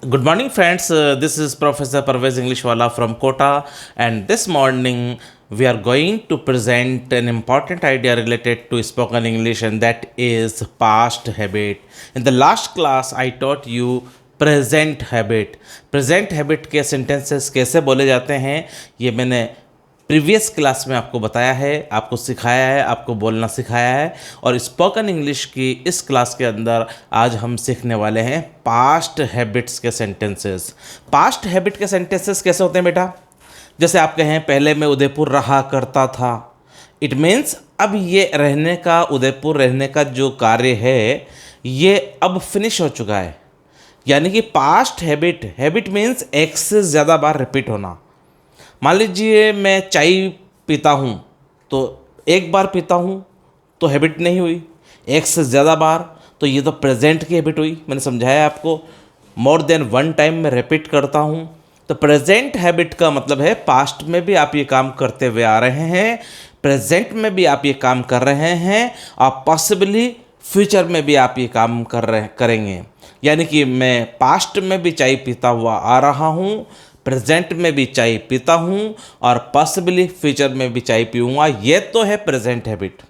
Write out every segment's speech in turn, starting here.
Good morning, friends. This is Professor Parvez Englishwala from Kota, and this morning we are going to present an important idea related to spoken English, and that is past habit. In the last class, I taught you present habit. Present habit के sentences कैसे बोले जाते हैं ये मैंने previous class में आपको बताया है, आपको सिखाया है, आपको बोलना सिखाया है। और स्पोकन इंग्लिश की इस क्लास के अंदर आज हम सीखने वाले हैं पास्ट हैबिट्स के सेंटेंसेस। पास्ट हैबिट के सेंटेंसेस कैसे होते हैं बेटा? जैसे आप कहें पहले मैं उदयपुर रहा करता था, इट मीन्स अब ये रहने का, उदयपुर रहने का जो कार्य है ये अब फिनिश हो चुका है। यानी कि पास्ट हैबिट, हैबिट मीन्स एक से ज़्यादा बार रिपीट होना। मान लीजिए मैं चाय पीता हूँ, तो एक बार पीता हूँ तो हैबिट नहीं हुई, एक से ज़्यादा बार तो ये तो प्रेजेंट की हैबिट हुई। मैंने समझाया आपको, मोर देन वन टाइम मैं रिपीट करता हूँ तो प्रेजेंट हैबिट का मतलब है पास्ट में भी आप ये काम करते हुए आ रहे हैं, प्रेजेंट में भी आप ये काम कर रहे हैं और पॉसिबली फ्यूचर में भी आप ये काम करेंगे। यानी कि मैं पास्ट में भी चाय पीता हुआ आ रहा हूँ, प्रेजेंट में भी चाय पीता हूँ और पॉसिबली फ्यूचर में भी चाय पीऊँगा। ये तो है प्रेजेंट हैबिट।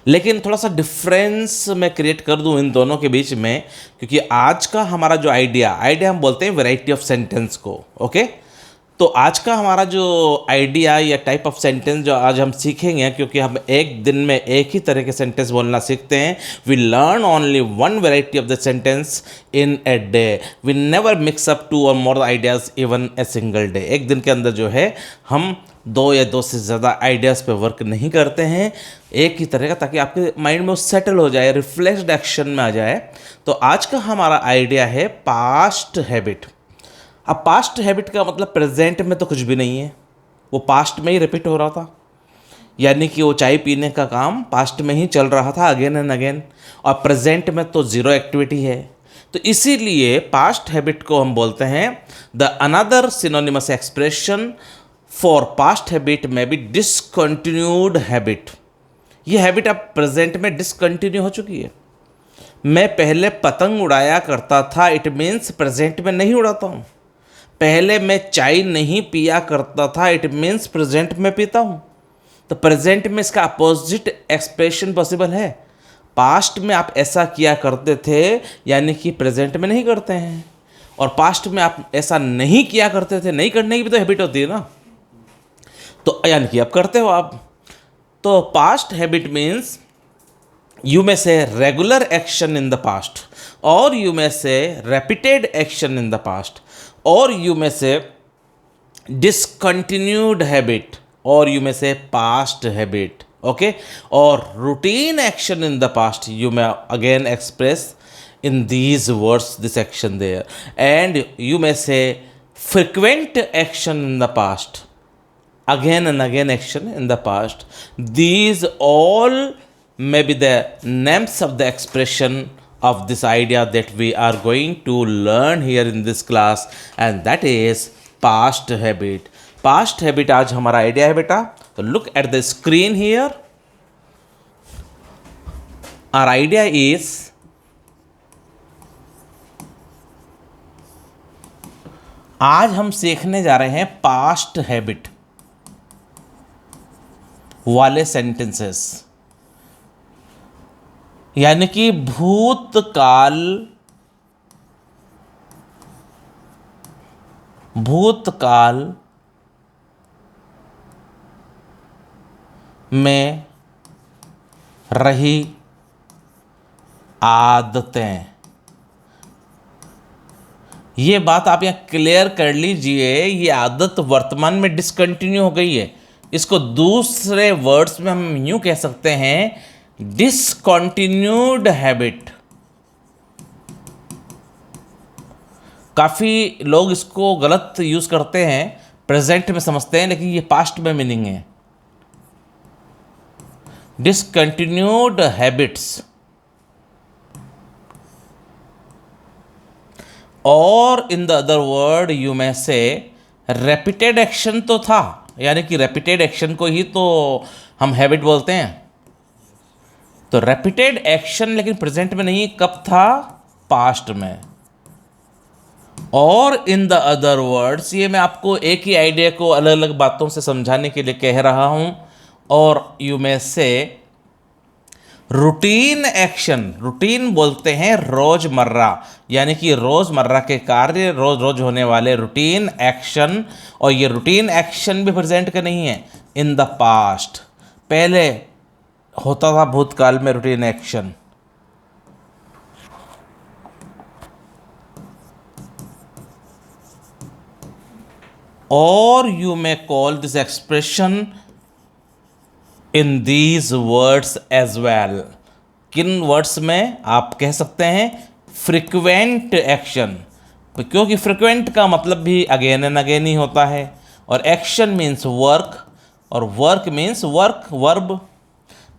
लेकिन थोड़ा सा डिफरेंस मैं क्रिएट कर दूँ इन दोनों के बीच में, क्योंकि आज का हमारा जो आइडिया हम बोलते हैं वैरायटी ऑफ सेंटेंस को। ओके, तो आज का हमारा जो आइडिया या टाइप ऑफ सेंटेंस जो आज हम सीखेंगे, क्योंकि हम एक दिन में एक ही तरह के सेंटेंस बोलना सीखते हैं। We learn only one variety of the sentence in a day. We never mix up two और more ideas even a single day. एक दिन के अंदर जो है हम दो या दो से ज़्यादा आइडियाज़ पे वर्क नहीं करते हैं एक ही तरह का, ताकि आपके माइंड में वो सेटल हो जाए, रिफ्लेक्स्ड एक्शन में आ जाए। तो आज का हमारा आइडिया है पास्ट हैबिट। अब पास्ट हैबिट का मतलब प्रेजेंट में तो कुछ भी नहीं है, वो पास्ट में ही रिपीट हो रहा था। यानी कि वो चाय पीने का काम पास्ट में ही चल रहा था अगेन एंड अगेन, और प्रेजेंट में तो ज़ीरो एक्टिविटी है। तो इसीलिए पास्ट हैबिट को हम बोलते हैं the another synonymous expression for past habit में बी डिसकंटिन्यूड हैबिट। ये हैबिट अब प्रेजेंट में डिसकंटिन्यू हो चुकी है। मैं पहले पतंग उड़ाया करता था, इट मीन्स प्रेजेंट में नहीं उड़ाता हूँ। पहले मैं चाय नहीं पिया करता था, इट मीन्स प्रेजेंट में पीता हूँ। तो प्रेजेंट में इसका अपोजिट एक्सप्रेशन पॉसिबल है। पास्ट में आप ऐसा किया करते थे, यानी कि प्रेजेंट में नहीं करते हैं। और पास्ट में आप ऐसा नहीं किया करते थे, नहीं करने की भी तो हैबिट होती है ना, तो यानी कि आप करते हो आप। तो past habit means you may say regular action in the past, or you may say repeated action in the past, or you may say discontinued habit, or you may say past habit. Okay, or routine action in the past, you may again express in these words this action there. And you may say frequent action in the past, again and again action in the past. These all may be the names of the expression of this idea that we are going to learn here in this class, and that is past habit. Past habit आज हमारा idea है बेटा। तो look at the screen here. Our idea is आज हम सीखने जा रहे हैं पास्ट हैबिट वाले सेंटेंसेस, यानी कि भूतकाल में रही आदतें। ये बात आप यहाँ क्लियर कर लीजिए, ये आदत वर्तमान में डिसकंटिन्यू हो गई है। इसको दूसरे वर्ड्स में हम यूँ कह सकते हैं डिसकंटिन्यूड हैबिट। काफ़ी लोग इसको गलत यूज़ करते हैं, प्रेजेंट में समझते हैं, लेकिन ये पास्ट में मीनिंग है। डिसकंटिन्यूड हैबिट्स, और in the other word you में से रेपिटेड एक्शन तो था, यानी कि रेपिटेड एक्शन को ही तो हम हैबिट बोलते हैं। तो रेपिटेड एक्शन लेकिन प्रेजेंट में नहीं, कब था? पास्ट में। और इन द अदर वर्ड्स, ये मैं आपको एक ही आइडिया को अलग अलग बातों से समझाने के लिए कह रहा हूँ। और यू में से रूटीन एक्शन, रूटीन बोलते हैं रोजमर्रा, यानी कि रोजमर्रा के कार्य, रोज रोज होने वाले रूटीन एक्शन। और ये रूटीन एक्शन भी प्रेजेंट का नहीं है, इन द पास्ट, पहले होता था भूतकाल में रूटीन एक्शन। और you may call this expression in these words as well. किन वर्ड्स में आप कह सकते हैं? फ्रिक्वेंट एक्शन, क्योंकि फ्रिक्वेंट का मतलब भी अगेन एंड अगेन ही होता है, और एक्शन मीन्स वर्क, और work means work verb.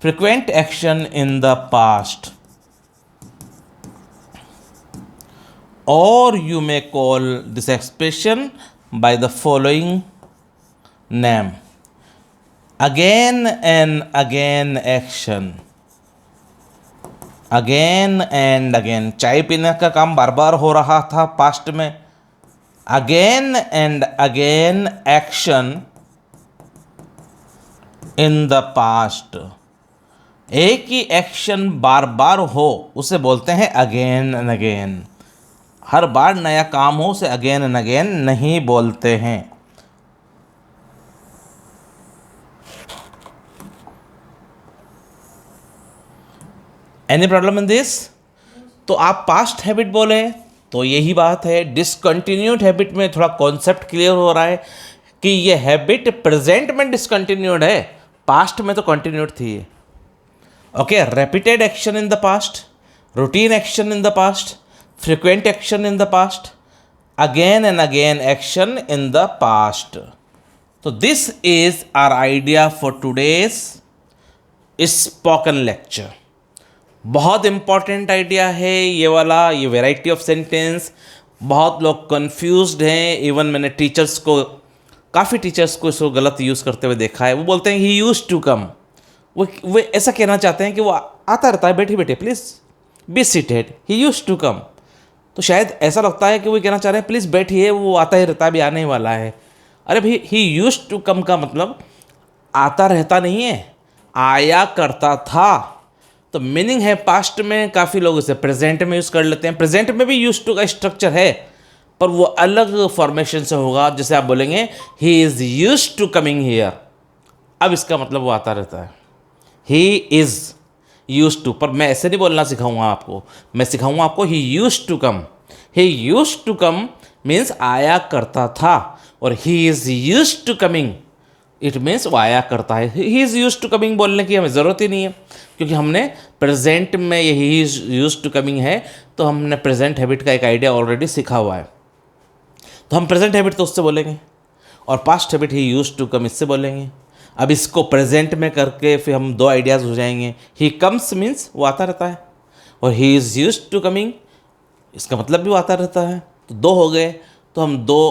Frequent action in the past. और you may call this expression by the following name: again and again action, again and again, चाय पीने का काम बार बार हो रहा था पास्ट में, again and again action in the past। एक ही एक्शन बार बार हो उसे बोलते हैं अगेन एंड अगेन। हर बार नया काम हो उसे अगेन एंड अगेन नहीं बोलते हैं। Any problem in this? तो आप पास्ट हैबिट बोले तो यही बात है। डिसकंटिन्यूड हैबिट में थोड़ा कॉन्सेप्ट क्लियर हो रहा है कि ये हैबिट प्रेजेंट में डिसकंटिन्यूड है, पास्ट में तो कंटिन्यूड थी। Okay, repeated action in the past, routine action in the past, frequent action in the past, again and again action in the past। तो this is our idea for today's spoken lecture। बहुत important idea है ये वाला, ये variety of sentence. बहुत लोग confused हैं, even मैंने टीचर्स को, काफ़ी टीचर्स को इसको गलत यूज़ करते हुए देखा है। वो बोलते हैं ही यूज्ड टू कम, वो ऐसा कहना चाहते हैं कि वो आता रहता है, बैठे बैठे please be seated, he used to come. तो शायद ऐसा लगता है कि वो कहना चाह रहे हैं प्लीज़ बैठिए, वो आता ही रहता है, अभी आने ही वाला है। अरे भाई, ही यूज्ड टू कम का मतलब आता रहता नहीं है, आया करता था। तो मीनिंग है पास्ट में, काफ़ी लोग इसे प्रेजेंट में यूज़ कर लेते हैं। प्रेजेंट में भी यूज्ड टू का स्ट्रक्चर है, पर वो अलग फॉर्मेशन से होगा। जैसे आप बोलेंगे he is used to coming here, अब इसका मतलब वो आता रहता है। ही इज़ यूज्ड टू, पर मैं ऐसे नहीं बोलना सिखाऊंगा आपको, मैं सिखाऊंगा आपको he used to come. He used to come means आया करता था, और he is used to coming it means वो आया करता है। He is used to coming बोलने की हमें ज़रूरत ही नहीं है, क्योंकि हमने प्रेजेंट में ये he is used to coming है, तो हमने प्रेजेंट हैबिट का एक आइडिया ऑलरेडी सीखा हुआ है। तो हम प्रेजेंट हैबिट तो उससे बोलेंगे, और past habit he used to come इससे बोलेंगे। अब इसको प्रेजेंट में करके फिर हम दो आइडियाज़ हो जाएंगे। ही कम्स मीन्स वो आता रहता है, और he is used to coming इसका मतलब भी वो आता रहता है। तो दो हो गए। तो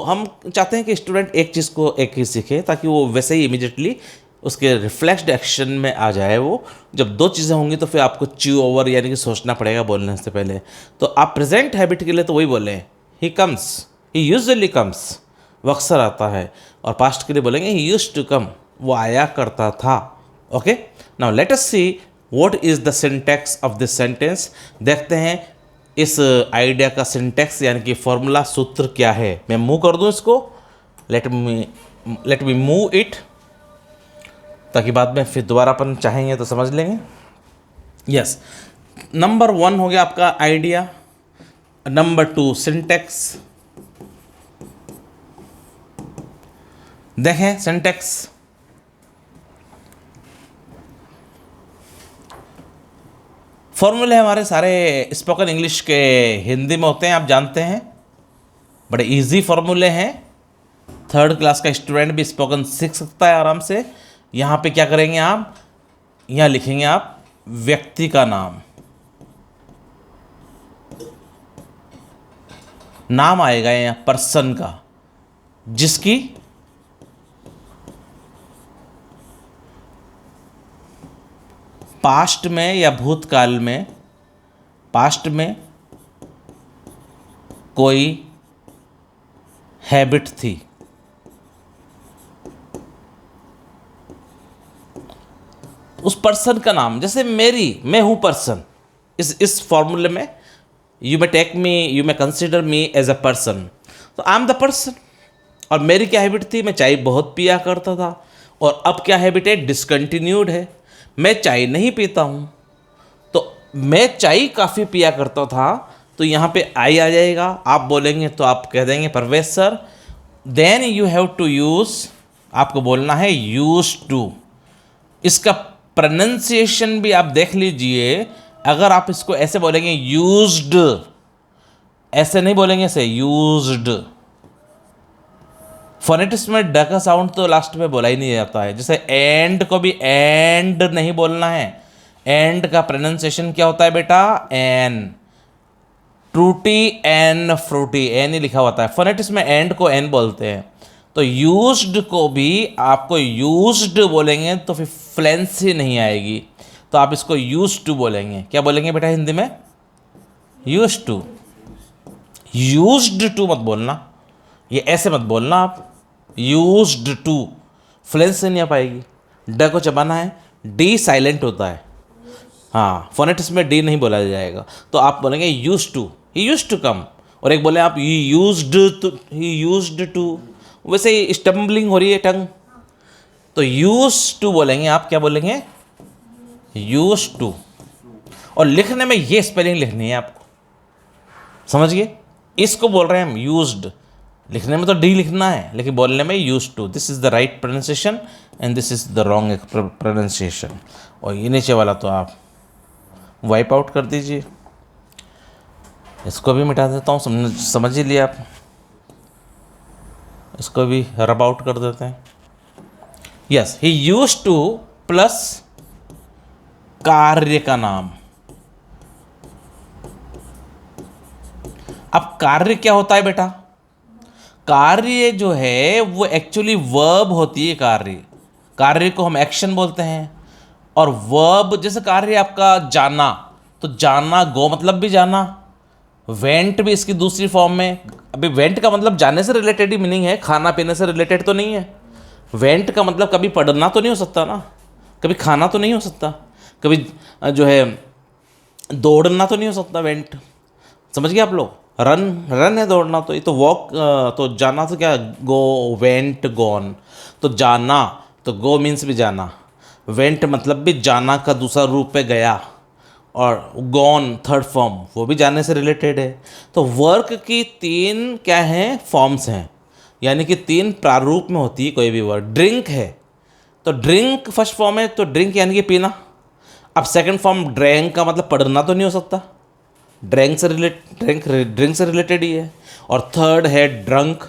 हम चाहते हैं कि स्टूडेंट एक चीज़ को एक ही सीखे, ताकि वो वैसे ही इमीडिएटली उसके रिफ्लेक्स्ड एक्शन में आ जाए। वो जब दो चीज़ें होंगी तो फिर आपको च्यू ओवर यानी कि सोचना पड़ेगा बोलने से पहले। तो आप प्रेजेंट हैबिट के लिए तो वही बोले he comes, he usually comes, वो अक्सर आता है। और पास्ट के लिए बोलेंगे ही यूज्ड टू कम, वो आया करता था। Okay, now let us see what is the syntax of this sentence. देखते हैं इस आइडिया का सिंटैक्स यानी कि फॉर्मूला, सूत्र क्या है। मैं मूव कर दूं इसको, लेट मी मूव इट, ताकि बाद में फिर दोबारा अपन चाहेंगे तो समझ लेंगे। यस, नंबर 1 हो गया आपका आइडिया। Number 2 syntax. देखें सिंटैक्स, फॉर्मूले हमारे सारे स्पोकन इंग्लिश के हिंदी में होते हैं, आप जानते हैं। बड़े इजी फॉर्मूले हैं, 3rd क्लास का स्टूडेंट भी स्पोकन सीख सकता है आराम से। यहाँ पे क्या करेंगे आप, यहाँ लिखेंगे आप व्यक्ति का नाम आएगा यहाँ पर्सन का, जिसकी पास्ट में या भूतकाल में, पास्ट में कोई हैबिट थी। उस पर्सन का नाम, जैसे मैं हूं पर्सन, इस फॉर्मूले में you may take me, you may consider me as a person, तो आई एम द पर्सन। और मेरी क्या हैबिट थी, मैं चाय बहुत पिया करता था, और अब क्या हैबिट है, डिसकंटिन्यूड है, मैं चाय नहीं पीता हूँ। तो मैं चाय काफ़ी पिया करता था, तो यहाँ पे आई आ जाएगा। आप बोलेंगे तो आप कह देंगे Parvez sir, then you have to use, आपको बोलना है यूज टू। इसका प्रोनाउंसिएशन भी आप देख लीजिए, अगर आप इसको ऐसे बोलेंगे यूज्ड, ऐसे नहीं बोलेंगे, ऐसे यूज्ड। फोनेटिक्स में ड का साउंड तो लास्ट में बोला ही नहीं जाता है। जैसे एंड को भी एंड नहीं बोलना है, एंड का प्रोनाउंसिएशन क्या होता है बेटा, एन। ट्रूटी एन फ्रूटी, एन ही लिखा होता है। फोनेटिक्स में एंड को एन बोलते हैं। तो यूज्ड को भी आपको यूज्ड बोलेंगे तो फिर फ्लुएंसी नहीं आएगी, तो आप इसको यूज टू बोलेंगे। क्या बोलेंगे बेटा हिंदी में, यूज टू। यूज्ड टू मत बोलना, ये ऐसे मत बोलना आप, यूज्ड टू, फ्लुएंसी नहीं आ पाएगी। ड को चबाना है, डी साइलेंट होता है, हाँ, फोनेटिक्स में डी नहीं बोला जाएगा। तो आप बोलेंगे use to, he use to come. और एक बोले आप ही यूज्ड टू, वैसे ही स्टम्बलिंग हो रही है टंग, तो यूज टू बोलेंगे आप। क्या बोलेंगे, यूज टू। और लिखने में ये स्पेलिंग लिखनी है आपको, समझ गए। इसको बोल रहे हैं हम यूज्ड, लिखने में तो डी लिखना है, लेकिन बोलने में use to. This is the right pronunciation and this is the wrong pronunciation. और ये नीचे वाला तो आप वाइप आउट कर दीजिए, इसको भी मिटा देता हूँ, समझ ही लिया आप। इसको भी रब आउट कर देते हैं। यस, ही यूज टू प्लस कार्य का नाम। अब कार्य क्या होता है बेटा, कार्य जो है वो एक्चुअली वर्ब होती है। कार्य को हम एक्शन बोलते हैं, और वर्ब, जैसे कार्य आपका जाना, तो जाना गो मतलब भी जाना, वेंट भी इसकी दूसरी फॉर्म में। अभी वेंट का मतलब जाने से रिलेटेड ही मीनिंग है, खाना पीने से रिलेटेड तो नहीं है। वेंट का मतलब कभी पढ़ना तो नहीं हो सकता ना, कभी खाना तो नहीं हो सकता, कभी जो है दौड़ना तो नहीं हो सकता। वेंट समझ गए आप लोग, रन है दौड़ना, तो ये तो वॉक, तो जाना तो क्या, गो, वेंट, गॉन। तो जाना, तो गो मीन्स भी जाना, वेंट मतलब भी जाना का दूसरा रूप पे गया, और गॉन थर्ड फॉर्म, वो भी जाने से रिलेटेड है। तो वर्क की तीन क्या हैं, फॉर्म्स हैं, यानी कि तीन प्रारूप में होती है कोई भी वर्ड। ड्रिंक है तो ड्रिंक फर्स्ट फॉर्म है, तो ड्रिंक यानी कि पीना। अब सेकंड फॉर्म ड्रैंक का मतलब पढ़ना तो नहीं हो सकता, ड्रिंक से रिलेटेड ही है। और थर्ड है ड्रंक,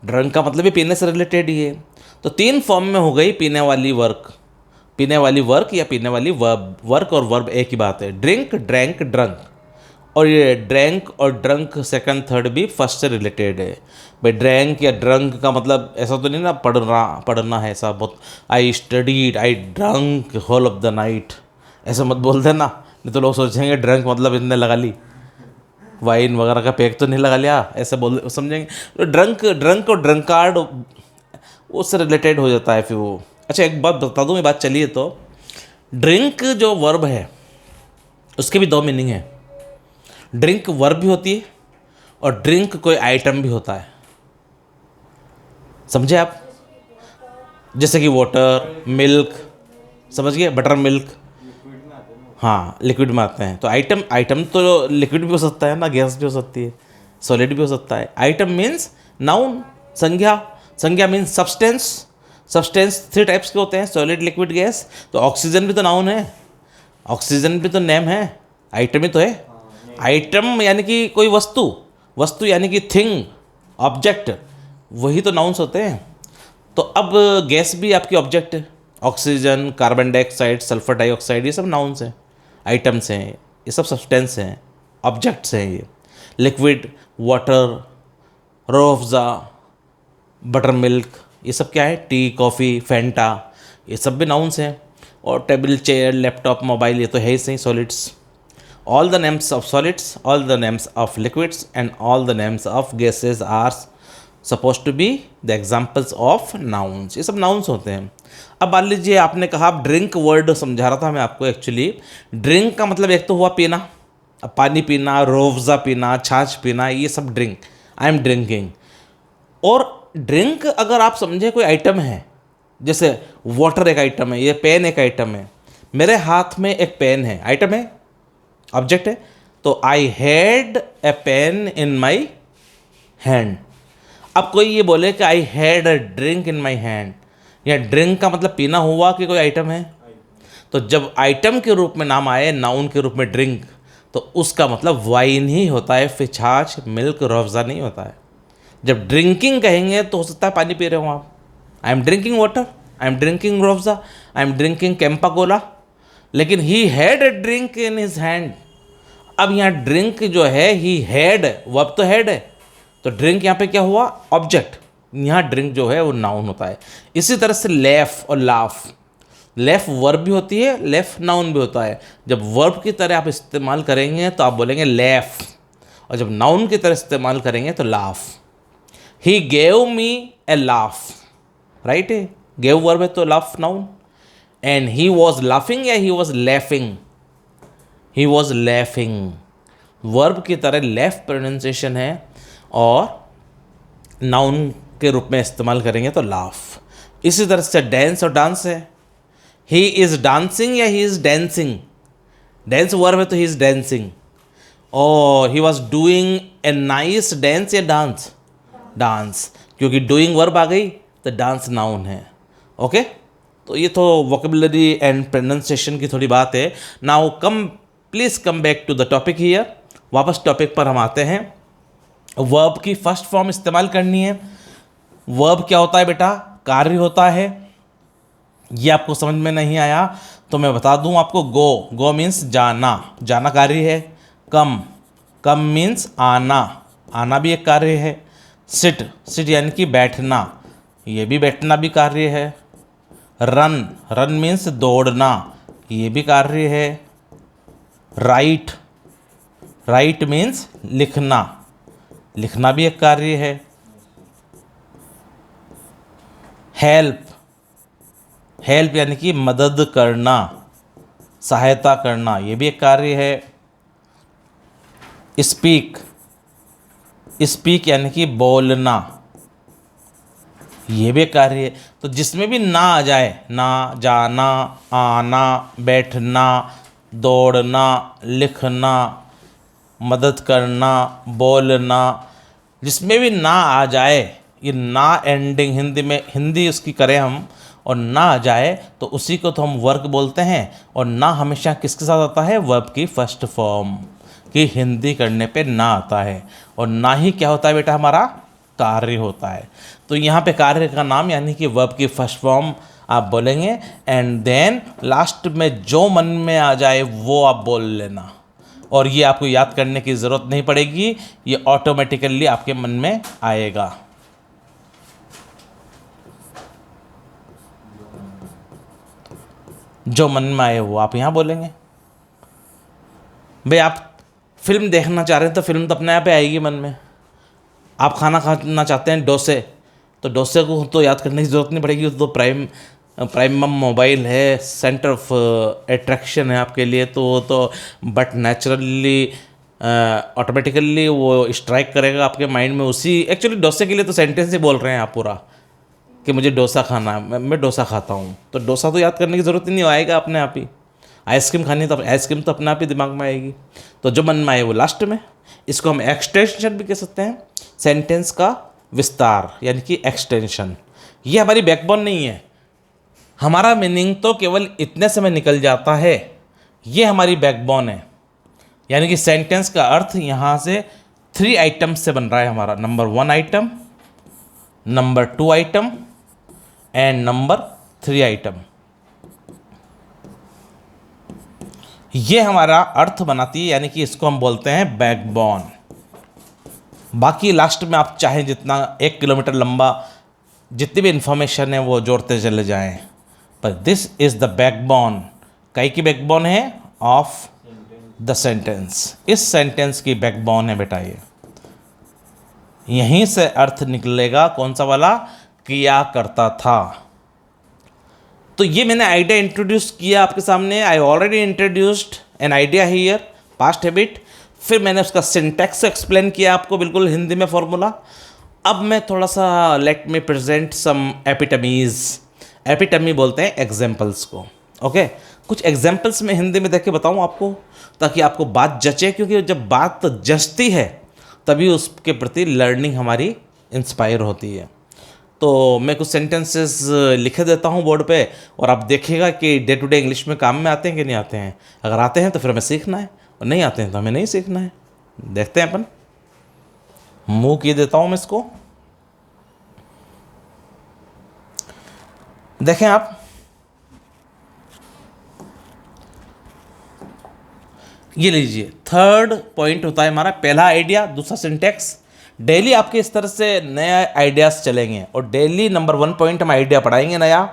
ड्रंक का मतलब भी पीने से रिलेटेड ही है। तो तीन फॉर्म में हो गई पीने वाली वर्क या पीने वाली वर्ब। वर्क और वर्ब एक ही बात है, ड्रिंक, ड्रैंक, ड्रंक। और ये ड्रैंक और ड्रंक सेकंड थर्ड भी फर्स्ट से रिलेटेड है। भाई ड्रैंक या ड्रंक का मतलब ऐसा तो नहीं ना पढ़ना है, ऐसा बहुत, I studied, I drunk whole of the night, ऐसा मत बोल देना, नहीं तो लोग सोचेंगे ड्रंक मतलब इनने लगा ली, वाइन वगैरह का पैक तो नहीं लगा लिया, ऐसे बोल समझेंगे। तो ड्रंक और ड्रंकार्ड उससे रिलेटेड हो जाता है फिर वो। अच्छा एक बात बता दूँ, ये बात चलिए, तो ड्रिंक जो वर्ब है उसके भी दो मीनिंग है। ड्रिंक वर्ब भी होती है और ड्रिंक कोई आइटम भी होता है, समझे आप। जैसे कि वाटर, मिल्क, समझ गए, बटर मिल्क, हाँ लिक्विड में आते हैं। तो आइटम तो लिक्विड भी हो सकता है ना, गैस भी हो सकती है, सॉलिड भी हो सकता है। आइटम मीन्स नाउन, संज्ञा मीन्स सब्सटेंस थ्री टाइप्स के होते हैं, सॉलिड, लिक्विड, गैस। तो ऑक्सीजन भी तो नाउन है, ऑक्सीजन भी तो नेम है, आइटम ही तो है। आइटम यानी कि कोई वस्तु यानी कि थिंग, ऑब्जेक्ट, वही तो नाउन्स होते हैं। तो अब गैस भी आपकी ऑब्जेक्ट है, oxygen, carbon dioxide, sulphur dioxide, ये सब नाउन्स हैं, आइटम्स हैं, ये सब सब्सटेंस हैं, ऑब्जेक्ट्स हैं ये। Liquid, water, Rooh Afza, butter milk, ये सब क्या है, टी, कॉफ़ी, फैंटा, ये सब भी नाउन्स हैं। और टेबल, चेयर, लैपटॉप, मोबाइल, ये तो है ही सही, solids. All the names of solids, all the names of liquids and all the names of gases are suppose to be the examples of nouns, ये सब नाउन्स होते हैं। अब मान लीजिए आपने कहा, आप ड्रिंक वर्ड समझा रहा था मैं आपको। एक्चुअली ड्रिंक का मतलब एक तो हुआ पीना, अब पानी पीना, रोवज़ा पीना, छाछ पीना, ये सब ड्रिंक, आई एम ड्रिंकिंग। और ड्रिंक अगर आप समझे कोई आइटम है, जैसे वाटर एक आइटम है, ये पेन एक आइटम है, मेरे हाथ में एक पेन है, आइटम है, ऑब्जेक्ट है, तो आई had A pain in my hand. अब कोई ये बोले कि I had a drink in my hand, या ड्रिंक का मतलब पीना हुआ कि कोई आइटम है, तो जब आइटम के रूप में नाम आए, नाउन के रूप में ड्रिंक, तो उसका मतलब वाइन ही होता है, फिर छाछ, मिल्क, रूअफ़ज़ा नहीं होता है। जब ड्रिंकिंग कहेंगे तो हो सकता है पानी पी रहे हो आप, I am drinking water, I am drinking Rooh Afza, I am drinking Campa Cola, लेकिन he had a drink in his hand. अब यहाँ ड्रिंक जो है, ही हैड, वर्ब तो हैड है, तो ड्रिंक यहाँ पे क्या हुआ, ऑब्जेक्ट। यहाँ ड्रिंक जो है वो नाउन होता है। इसी तरह से लेफ और लाफ, लेफ वर्ब भी होती है, लेफ नाउन भी होता है। जब वर्ब की तरह आप इस्तेमाल करेंगे तो आप बोलेंगे लेफ, और जब नाउन की तरह इस्तेमाल करेंगे तो laugh. He gave me a laugh, right है, गेव वर्ब है तो laugh noun. And he was laughing या he was laughing, he was laughing, verb की तरह लेफ प्रोनाउंसिएशन है, और नाउन के रूप में इस्तेमाल करेंगे तो लाफ। इसी तरह से डांस और डांस है, ही इज़ डांसिंग या he is dancing, dance verb है तो ही इज़ डांसिंग। और he was doing a nice dance या डांस, डांस, क्योंकि डूइंग वर्ब आ गई तो डांस नाउन है। ओके, तो ये तो वोकेबुलरी एंड प्रोनाउंसिएशन की थोड़ी बात है। Now come, please come back to the topic here, वापस टॉपिक पर हम आते हैं। वर्ब की फर्स्ट फॉर्म इस्तेमाल करनी है। वर्ब क्या होता है बेटा, कार्य होता है। ये आपको समझ में नहीं आया तो मैं बता दूं आपको, गो, गो मीन्स जाना, जाना कार्य है। कम, कम मीन्स आना, आना भी एक कार्य है। सिट, सिट यानी कि बैठना, ये भी बैठना भी कार्य है। रन, रन मीन्स दौड़ना, ये भी कार्य है। राइट, राइट मीन्स लिखना, लिखना भी एक कार्य है। हेल्प, हेल्प यानी कि मदद करना, सहायता करना, ये भी एक कार्य है। स्पीक, स्पीक यानी कि बोलना, ये भी एक कार्य है। तो जिसमें भी ना आ जाए, ना, जाना, आना, बैठना, दौड़ना, लिखना, मदद करना, बोलना, जिसमें भी ना आ जाए, ये ना एंडिंग, हिंदी में, हिंदी उसकी करें हम और ना आ जाए तो उसी को तो हम वर्ब बोलते हैं। और ना हमेशा किसके साथ आता है, वर्ब की फर्स्ट फॉर्म, कि हिंदी करने पे ना आता है। और ना ही क्या होता है बेटा, हमारा कार्य होता है। तो यहाँ पे कार्य का नाम यानी कि वर्ब की फर्स्ट फॉर्म आप बोलेंगे, एंड देन लास्ट में जो मन में आ जाए वो आप बोल लेना। और ये आपको याद करने की ज़रूरत नहीं पड़ेगी, ये ऑटोमेटिकली आपके मन में आएगा। जो मन में आए वो आप यहाँ बोलेंगे। भाई आप फिल्म देखना चाह रहे हैं तो फिल्म तो अपने आप ही आएगी मन में। आप खाना खाना चाहते हैं डोसे, तो डोसे को तो याद करने की ज़रूरत नहीं पड़ेगी, तो प्राइमम मोबाइल है, सेंटर ऑफ अट्रैक्शन है आपके लिए, तो वो तो बट नेचुरली ऑटोमेटिकली वो स्ट्राइक करेगा आपके माइंड में उसी। एक्चुअली डोसे के लिए तो सेंटेंस ही बोल रहे हैं आप पूरा, कि मुझे डोसा खाना है, मैं डोसा खाता हूँ, तो डोसा तो याद करने की ज़रूरत ही नहीं, आएगा अपने आप ही। आइसक्रीम खानी तो आइसक्रीम तो अपने आप ही दिमाग में आएगी। तो जो मन में आए वो लास्ट में, इसको हम एक्सटेंशन भी कह सकते हैं, सेंटेंस का विस्तार यानी कि एक्सटेंशन। ये हमारी बैकबोन नहीं है, हमारा मीनिंग तो केवल इतने से में निकल जाता है, ये हमारी बैकबोन है। यानी कि सेंटेंस का अर्थ यहाँ से 3 आइटम से बन रहा है हमारा, number 1 item, number 2 item and number 3 item. ये हमारा अर्थ बनाती है, यानी कि इसको हम बोलते हैं बैकबोन। बाकी लास्ट में आप चाहें जितना 1 किलोमीटर लंबा जितनी भी इंफॉर्मेशन है वो जोड़ते चले जाएं, पर दिस इज़ द बैकबोन। कई की बैकबोन है ऑफ द सेंटेंस, इस सेंटेंस की बैकबोन है बेटा ये। यहीं से अर्थ निकलेगा कौन सा वाला, किया करता था। तो ये मैंने आइडिया इंट्रोड्यूस किया आपके सामने। I already introduced an idea here, past habit. फिर मैंने उसका सिंटैक्स एक्सप्लेन किया आपको, बिल्कुल हिंदी में फॉर्मूला। अब मैं थोड़ा सा लेट मी प्रेजेंट सम एपिटमीज। एपिटमी बोलते हैं एग्जाम्पल्स को। ओके, कुछ एग्जाम्पल्स में हिंदी में देख के बताऊँ आपको, ताकि आपको बात जचे, क्योंकि जब बात जचती है तभी उसके प्रति लर्निंग हमारी इंस्पायर होती है। तो मैं कुछ सेंटेंसेस लिखे देता हूँ बोर्ड पे, और आप देखिएगा कि डे टू डे इंग्लिश में काम में आते हैं कि नहीं आते हैं। अगर आते हैं तो फिर हमें सीखना है, और नहीं आते हैं तो हमें नहीं सीखना है। देखते हैं अपन। मूव किए देता हूँ मैं इसको। देखें आप, ये लीजिए, थर्ड पॉइंट होता है हमारा, पहला आइडिया, दूसरा सिंटेक्स। डेली आपके इस तरह से नए आइडियाज़ चलेंगे, और डेली नंबर 1 पॉइंट हम आइडिया पढ़ाएंगे नया,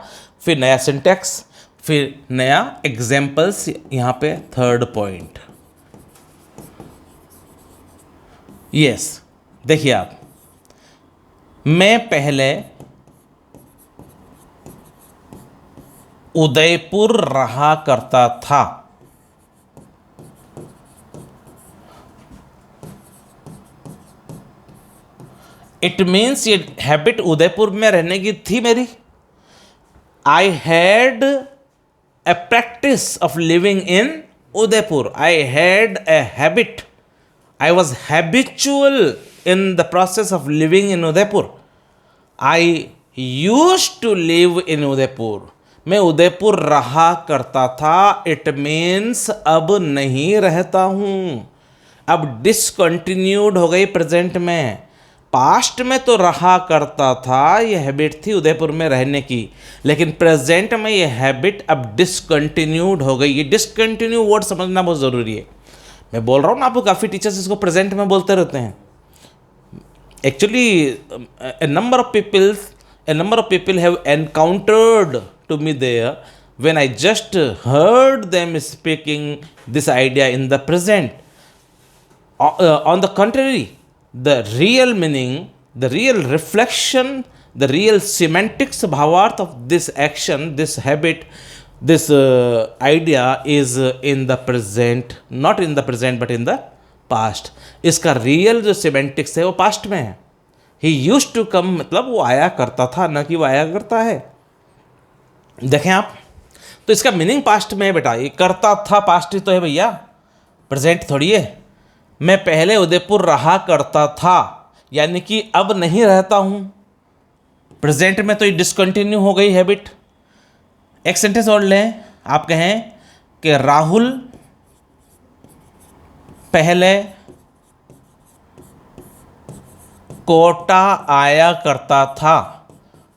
फिर नया सिंटेक्स, फिर नया एग्जाम्पल्स। यहाँ पे थर्ड पॉइंट, यस, देखिए आप, मैं पहले उदयपुर रहा करता था। इट मीन्स ये हैबिट उदयपुर में रहने की थी मेरी। I had a practice of living in Udaipur. I had a habit, I was habitual in the process of living in Udaipur. I use to live in Udaipur. मैं उदयपुर रहा करता था। इट मीन्स अब नहीं रहता हूँ। अब डिसकंटिन्यूड हो गई प्रेजेंट में। पास्ट में तो रहा करता था, ये हैबिट थी उदयपुर में रहने की, लेकिन प्रेजेंट में ये हैबिट अब डिसकंटिन्यूड हो गई। ये डिसकंटिन्यू वर्ड समझना बहुत ज़रूरी है। मैं बोल रहा हूँ ना आपको, काफ़ी टीचर्स इसको प्रेजेंट में बोलते रहते हैं। Actually a number of people have encountered to me there when I just heard them speaking this idea in the present. On the contrary, the real meaning, the real reflection, the real semantics, bhavarth of this action, this habit, this idea is in the present, not in the present but in the past. इसका real जो semantics है वो past में है। ही use to कम, मतलब वो आया करता था, न कि वो आया करता है। देखें आप, तो इसका मीनिंग पास्ट में है बेटा। ये करता था पास्ट ही तो है भैया, प्रेजेंट थोड़ी है। मैं पहले उदयपुर रहा करता था, यानी कि अब नहीं रहता हूँ। प्रेजेंट में तो ये डिसकंटिन्यू हो गई हैबिट। एक सेंटेंस और लें, आप कहें कि राहुल पहले कोटा आया करता था,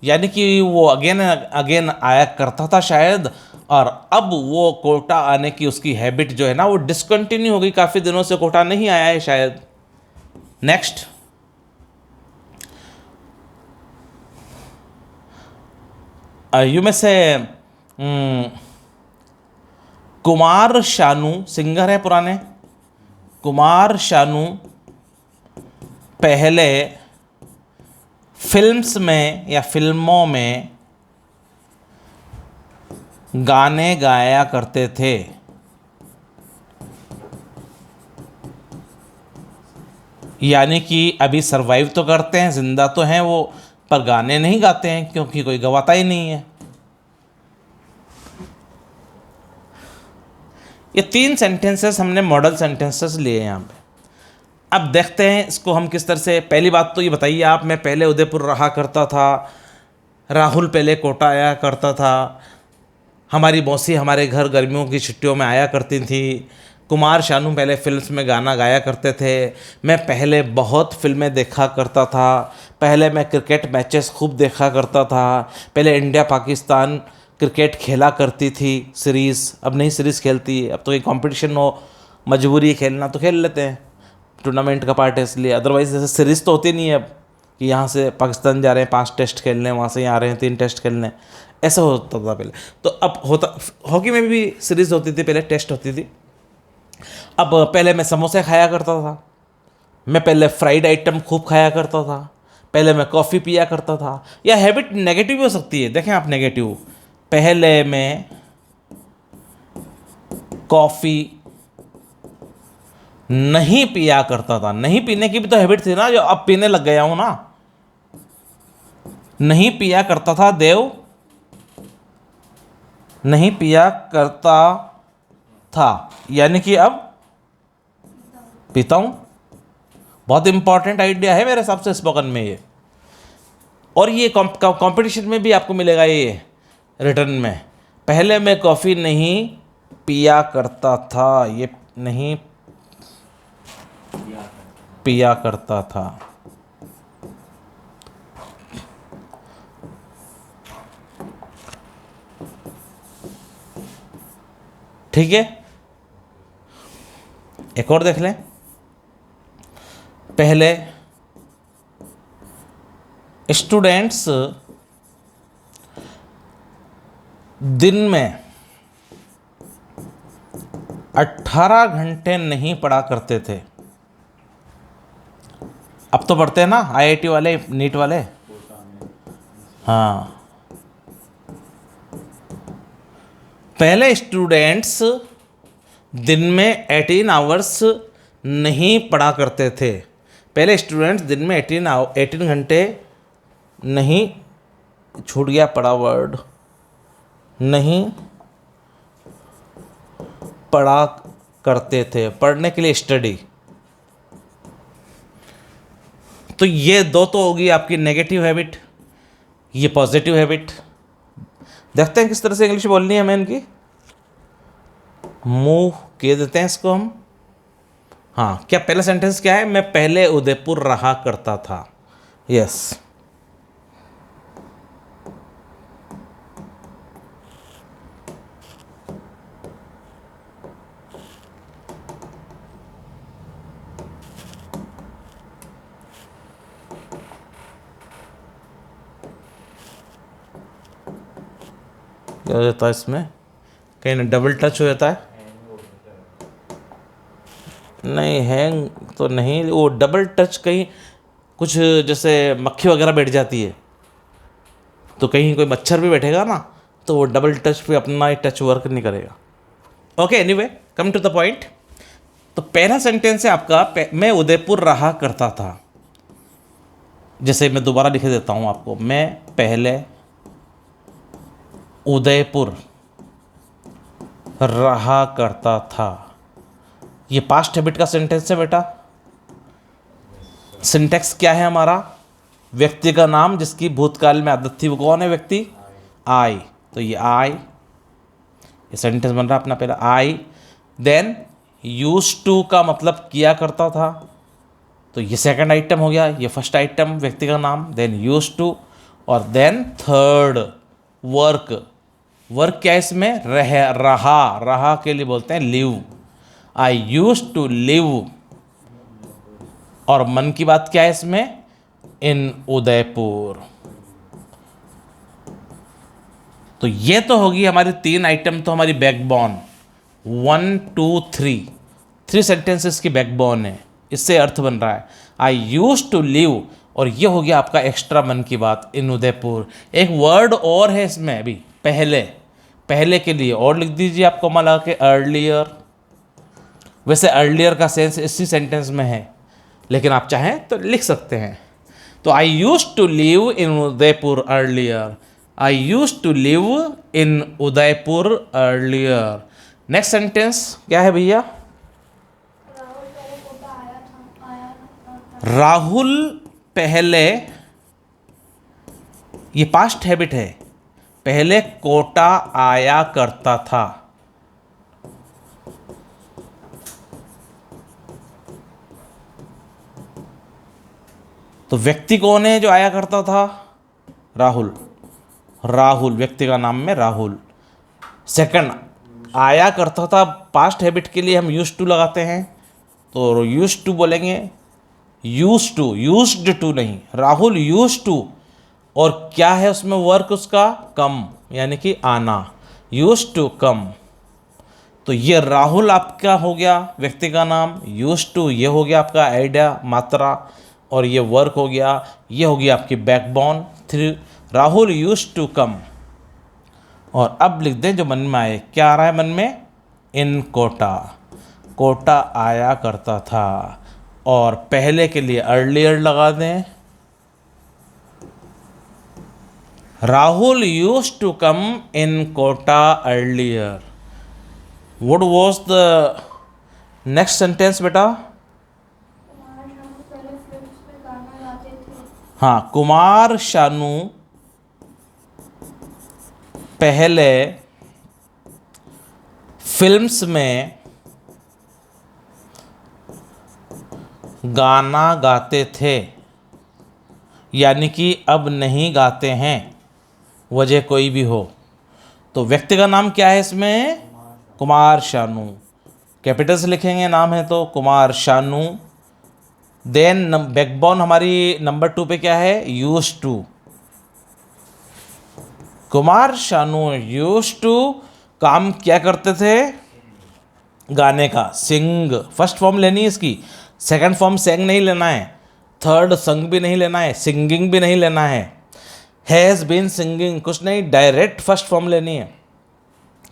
यानी कि वो अगेन अगेन आया करता था शायद, और अब वो कोटा आने की उसकी हैबिट जो है ना वो डिसकंटिन्यू हो गई। काफ़ी दिनों से कोटा नहीं आया है शायद। नेक्स्ट, यू में से कुमार शानू सिंगर है पुराने। कुमार शानू पहले फिल्म्स में या फिल्मों में गाने गाया करते थे। यानी कि अभी सरवाइव तो करते हैं, जिंदा तो हैं वो, पर गाने नहीं गाते हैं क्योंकि कोई गवाता ही नहीं है। ये 3 सेंटेंसेस हमने मॉडल सेंटेंसेस लिए यहाँ पे। अब देखते हैं इसको हम किस तरह से। पहली बात तो ये बताइए आप, मैं पहले उदयपुर रहा करता था, राहुल पहले कोटा आया करता था, हमारी मौसी हमारे घर गर्मियों की छुट्टियों में आया करती थी, कुमार शानू पहले फिल्म्स में गाना गाया करते थे, मैं पहले बहुत फिल्में देखा करता था, पहले मैं क्रिकेट मैचेस खूब देखा करता था, पहले इंडिया पाकिस्तान क्रिकेट खेला करती थी सीरीज़, अब नहीं सीरीज़ खेलती है। अब तो ये कंपटीशन हो, मजबूरी खेलना तो खेल लेते हैं, टूर्नामेंट का पार्ट है इसलिए। अदरवाइज जैसे सीरीज़ तो होती नहीं है अब कि यहाँ से पाकिस्तान जा रहे हैं 5 टेस्ट खेलने, वहाँ से यहाँ आ रहे हैं 3 टेस्ट खेलने, ऐसा होता था पहले। तो अब होता, हॉकी में भी सीरीज़ होती थी, पहले टेस्ट होती थी। अब पहले मैं समोसे खाया करता था, मैं पहले फ्राइड आइटम खूब खाया करता था, पहले मैं कॉफ़ी पिया करता था। या हैबिट नेगेटिव भी हो सकती है, देखें आप नेगेटिव, पहले मैं कॉफ़ी नहीं पिया करता था। नहीं पीने की भी तो हैबिट थी ना, जो अब पीने लग गया हूं ना। नहीं पिया करता था देव, नहीं पिया करता था, यानी कि अब पीता हूं। बहुत इंपॉर्टेंट आइडिया है मेरे हिसाब से स्पोकन में ये। और ये कंपटीशन में भी आपको मिलेगा ये रिटर्न में। पहले मैं कॉफ़ी नहीं पिया करता था, ये नहीं पिया करता था। ठीक है, एक और देख लें। पहले स्टूडेंट्स दिन में 18 घंटे नहीं पढ़ा करते थे। अब तो पढ़ते हैं ना आईआईटी वाले, नीट वाले। हाँ, पहले स्टूडेंट्स दिन में 18 आवर्स नहीं पढ़ा करते थे। पहले स्टूडेंट्स दिन में 18 घंटे नहीं, छूट गया पढ़ा वर्ड, नहीं पढ़ा करते थे। पढ़ने के लिए स्टडी। तो ये दो तो होगी आपकी नेगेटिव हैबिट, ये पॉजिटिव हैबिट। देखते हैं किस तरह से इंग्लिश बोलनी है हमें इनकी। मूव किए देते हैं इसको हम। हाँ, क्या पहला सेंटेंस क्या है? मैं पहले उदयपुर रहा करता था। यस, क्या हो जाता है इसमें? कहीं ना डबल टच हो जाता है। नहीं, हैंग तो नहीं, वो डबल टच कहीं कुछ जैसे मक्खी वगैरह बैठ जाती है, तो कहीं कोई मच्छर भी बैठेगा ना, तो वो डबल टच पे अपना ही टच वर्क नहीं करेगा। Okay, anyway, come to the point. तो पहला सेंटेंस है आपका, मैं उदयपुर रहा करता था। जैसे मैं दोबारा लिख देता हूँ आपको, मैं पहले उदयपुर रहा करता था। ये पास्ट हैबिट का सेंटेंस है बेटा। सिंटेक्स क्या है हमारा? व्यक्ति का नाम जिसकी भूतकाल में आदत थी, वो कौन है व्यक्ति? आई। तो ये आई, ये सेंटेंस बन रहा अपना पहला आई। देन यूज्ड टू का मतलब किया करता था, तो ये सेकंड आइटम हो गया। ये फर्स्ट आइटम व्यक्ति का नाम, देन यूज्ड टू, और देन थर्ड वर्क। वर्क क्या है इसमें? रहा के लिए बोलते हैं live. I used to live. और मन की बात क्या है इसमें? इन उदयपुर। तो ये तो होगी हमारी तीन आइटम, तो हमारी बैकबोन 1 2 3 सेंटेंसेस की बैकबोन है। इससे अर्थ बन रहा है आई यूज्ड टू लिव, और ये हो गया आपका एक्स्ट्रा मन की बात, इन उदयपुर। एक वर्ड और है इसमें अभी, पहले के लिए और लिख दीजिए आप कोमा लगा के, अर्लियर। वैसे अर्लियर का सेंस इसी सेंटेंस में है, लेकिन आप चाहें तो लिख सकते हैं। तो I used to live in Udaipur earlier. I used to live in Udaipur earlier. Next sentence क्या है भैया? राहुल पहले, ये पास्ट हैबिट है, पहले कोटा आया करता था। तो व्यक्ति कौन है जो आया करता था? राहुल व्यक्ति का नाम में राहुल। सेकंड, आया करता था, पास्ट हैबिट के लिए हम यूज्ड टू लगाते हैं, तो यूज्ड टू बोलेंगे, यूज्ड टू नहीं, राहुल यूज्ड टू। और क्या है उसमें वर्क उसका? कम, यानी कि आना, यूज्ड टू कम। तो ये राहुल आपका हो गया व्यक्ति का नाम, यूज्ड टू ये हो गया आपका आइडिया मात्रा, और ये वर्क हो गया, ये होगी आपकी backbone. Three, Rahul used to come. और अब लिख दें जो मन में आए। क्या आ रहा है मन में? इन कोटा, कोटा आया करता था। और पहले के लिए अर्लियर लगा दें। Rahul used to come in Kota earlier. What was the next sentence बेटा? हाँ, कुमार शानू पहले फिल्म्स में गाना गाते थे, यानी कि अब नहीं गाते हैं, वजह कोई भी हो। तो व्यक्ति का नाम क्या है इसमें? कुमार शानू। कैपिटल से लिखेंगे नाम है तो कुमार शानू। देन बैकबोन हमारी नंबर 2 पे क्या है? Used to. Kumar Shanu used to काम क्या करते थे? गाने का, सिंग। फर्स्ट फॉर्म लेनी है इसकी, सेकंड फॉर्म सेंग नहीं लेना है, थर्ड संग भी नहीं लेना है, सिंगिंग भी नहीं लेना है, हैज़ बीन सिंगिंग कुछ नहीं, डायरेक्ट फर्स्ट फॉर्म लेनी है।